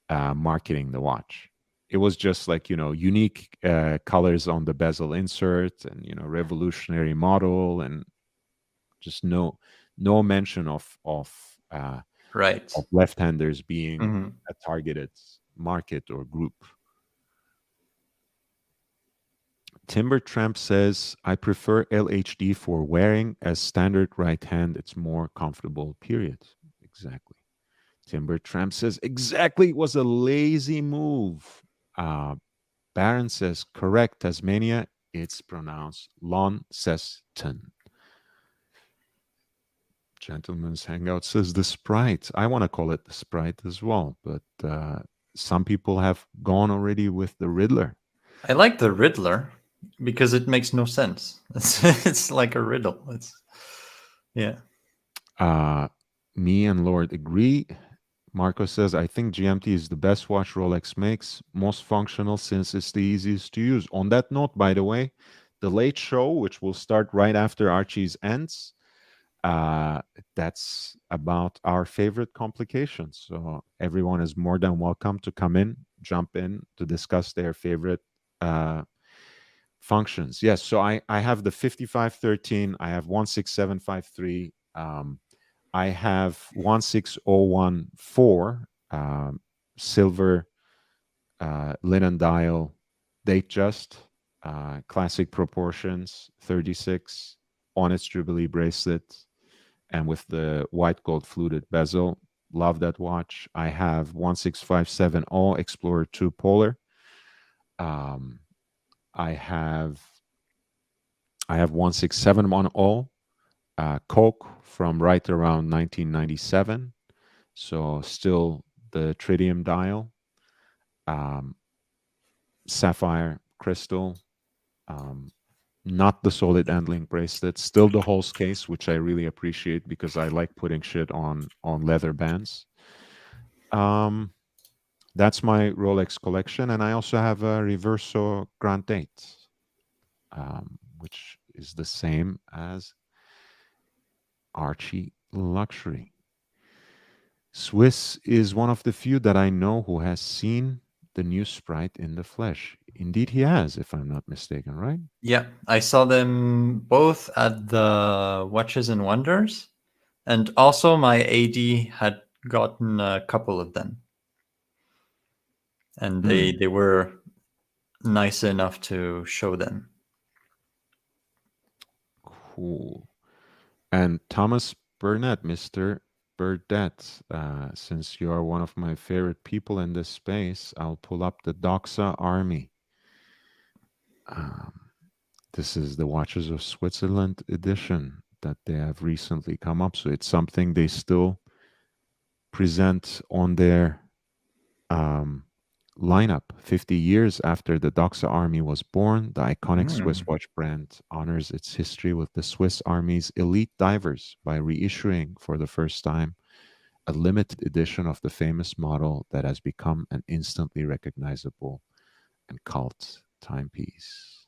marketing the watch. It was just like, unique colors on the bezel insert and, revolutionary model, and just no mention of Right. left-handers being a targeted market or group. Timber Tramp says, I prefer LHD for wearing as standard right hand. It's more comfortable, period. Exactly. Timber Tramp says, exactly, it was a lazy move. Baron says, correct, Tasmania, it's pronounced Launceston. Gentleman's Hangout says the Sprite. I want to call it the Sprite as well, but some people have gone already with the Riddler. I like the Riddler because it makes no sense. It's like a riddle. Yeah. Me and Lord agree. Marco says, I think GMT is the best watch Rolex makes, most functional since it's the easiest to use. On that note, by the way, the late show, which will start right after Archie's ends, that's about our favorite complications. So everyone is more than welcome to come in, jump in to discuss their favorite functions. Yes, so I have the 5513, I have 16753, I have 16014, silver linen dial, date just, classic proportions, 36, Honest Jubilee bracelet, and with the white gold fluted bezel. Love that watch. I have 16570 Explorer 2 Polar. I have 16710 Coke from right around 1997. So still the tritium dial, sapphire crystal, not the solid end link bracelet, still the Hulse case, which I really appreciate because I like putting shit on leather bands. That's my Rolex collection, and I also have a Reverso Grand 8, which is the same as Archie Luxury. Swiss is one of the few that I know who has seen the new Sprite in the flesh. Indeed, he has, if I'm not mistaken, right? Yeah, I saw them both at the Watches and Wonders, and also my AD had gotten a couple of them, and they were nice enough to show them. Cool. And Thomas Burnett, Mr. Burdett, since you are one of my favorite people in this space, I'll pull up the Doxa Army. This is the Watches of Switzerland edition that they have recently come up. So it's something they still present on their lineup. 50 years after the Doxa Army was born, the iconic Swiss watch brand honors its history with the Swiss Army's elite divers by reissuing for the first time a limited edition of the famous model that has become an instantly recognizable and cult timepiece.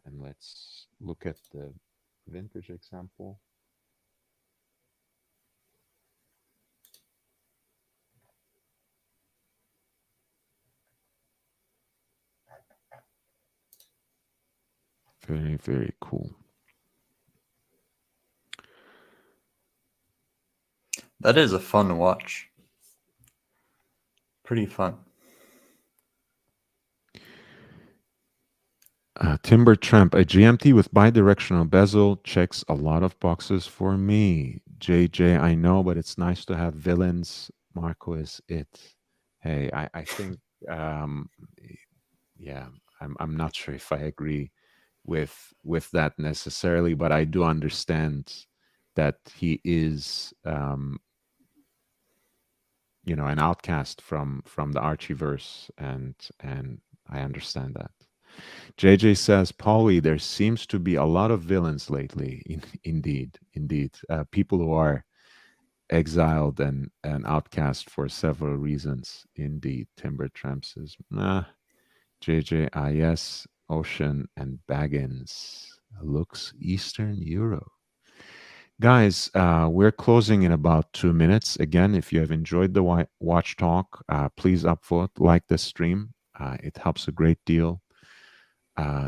And let's look at the vintage example. Very, very cool. That is a fun watch. Pretty fun. Timber Tramp, a GMT with bi-directional bezel checks a lot of boxes for me. JJ, I know, but it's nice to have villains. Marco is it. Hey, I think, yeah, I'm not sure if I agree with that necessarily, but I do understand that he is, you know, an outcast from the Archieverse, and I understand that. JJ says, Paulie, there seems to be a lot of villains lately. Indeed. People who are exiled and outcast for several reasons. Indeed. Timber Tramp says, nah. JJ, yes, Ocean and Baggins. Looks Eastern Euro. Guys, we're closing in about 2 minutes. Again, if you have enjoyed the watch talk, please upvote, like the stream. It helps a great deal.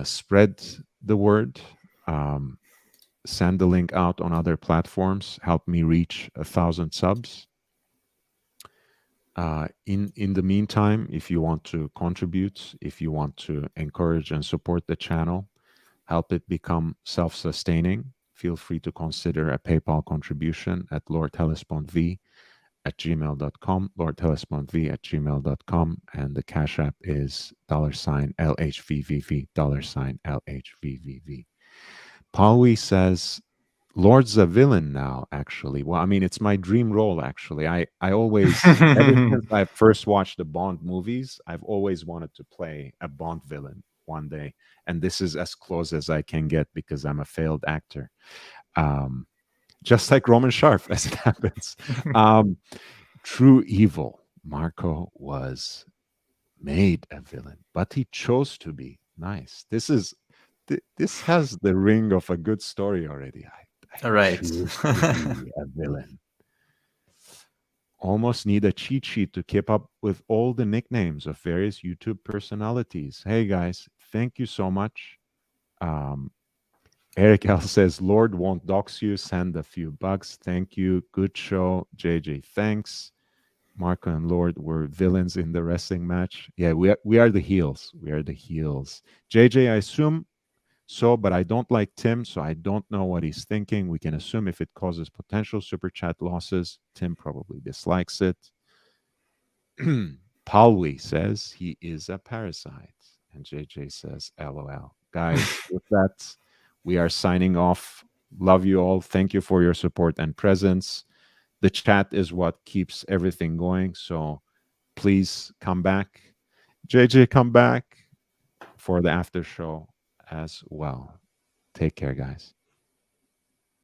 Spread the word. Send the link out on other platforms. Help me reach 1,000 subs. In the meantime, if you want to contribute, if you want to encourage and support the channel, help it become self-sustaining, feel free to consider a PayPal contribution at lordhellespont@gmail.com, lordhellespont@gmail.com, and the Cash App is $LHVVV, $LHVVV. Pauli says, Lord's a villain now, actually. Well, I mean, it's my dream role, actually. I always, ever since I first watched the Bond movies, I've always wanted to play a Bond villain one day. And this is as close as I can get because I'm a failed actor. Just like Roman Sharf, as it happens. True evil. Marco was made a villain, but he chose to be nice. This has the ring of a good story already. I Right. choose to be a villain. Almost need a cheat sheet to keep up with all the nicknames of various YouTube personalities. Hey guys, thank you so much. Eric L says, Lord won't dox you, send a few bucks. Thank you. Good show. JJ, thanks. Marco and Lord were villains in the wrestling match. Yeah, we are the heels. We are the heels. JJ, I assume so, but I don't like Tim, so I don't know what he's thinking. We can assume if it causes potential super chat losses, Tim probably dislikes it. Pauli says he is a parasite. And JJ says, LOL. Guys, with that, we are signing off. Love you all. Thank you for your support and presence. The chat is what keeps everything going. So please come back. JJ, come back for the after show. as well. Take care, guys.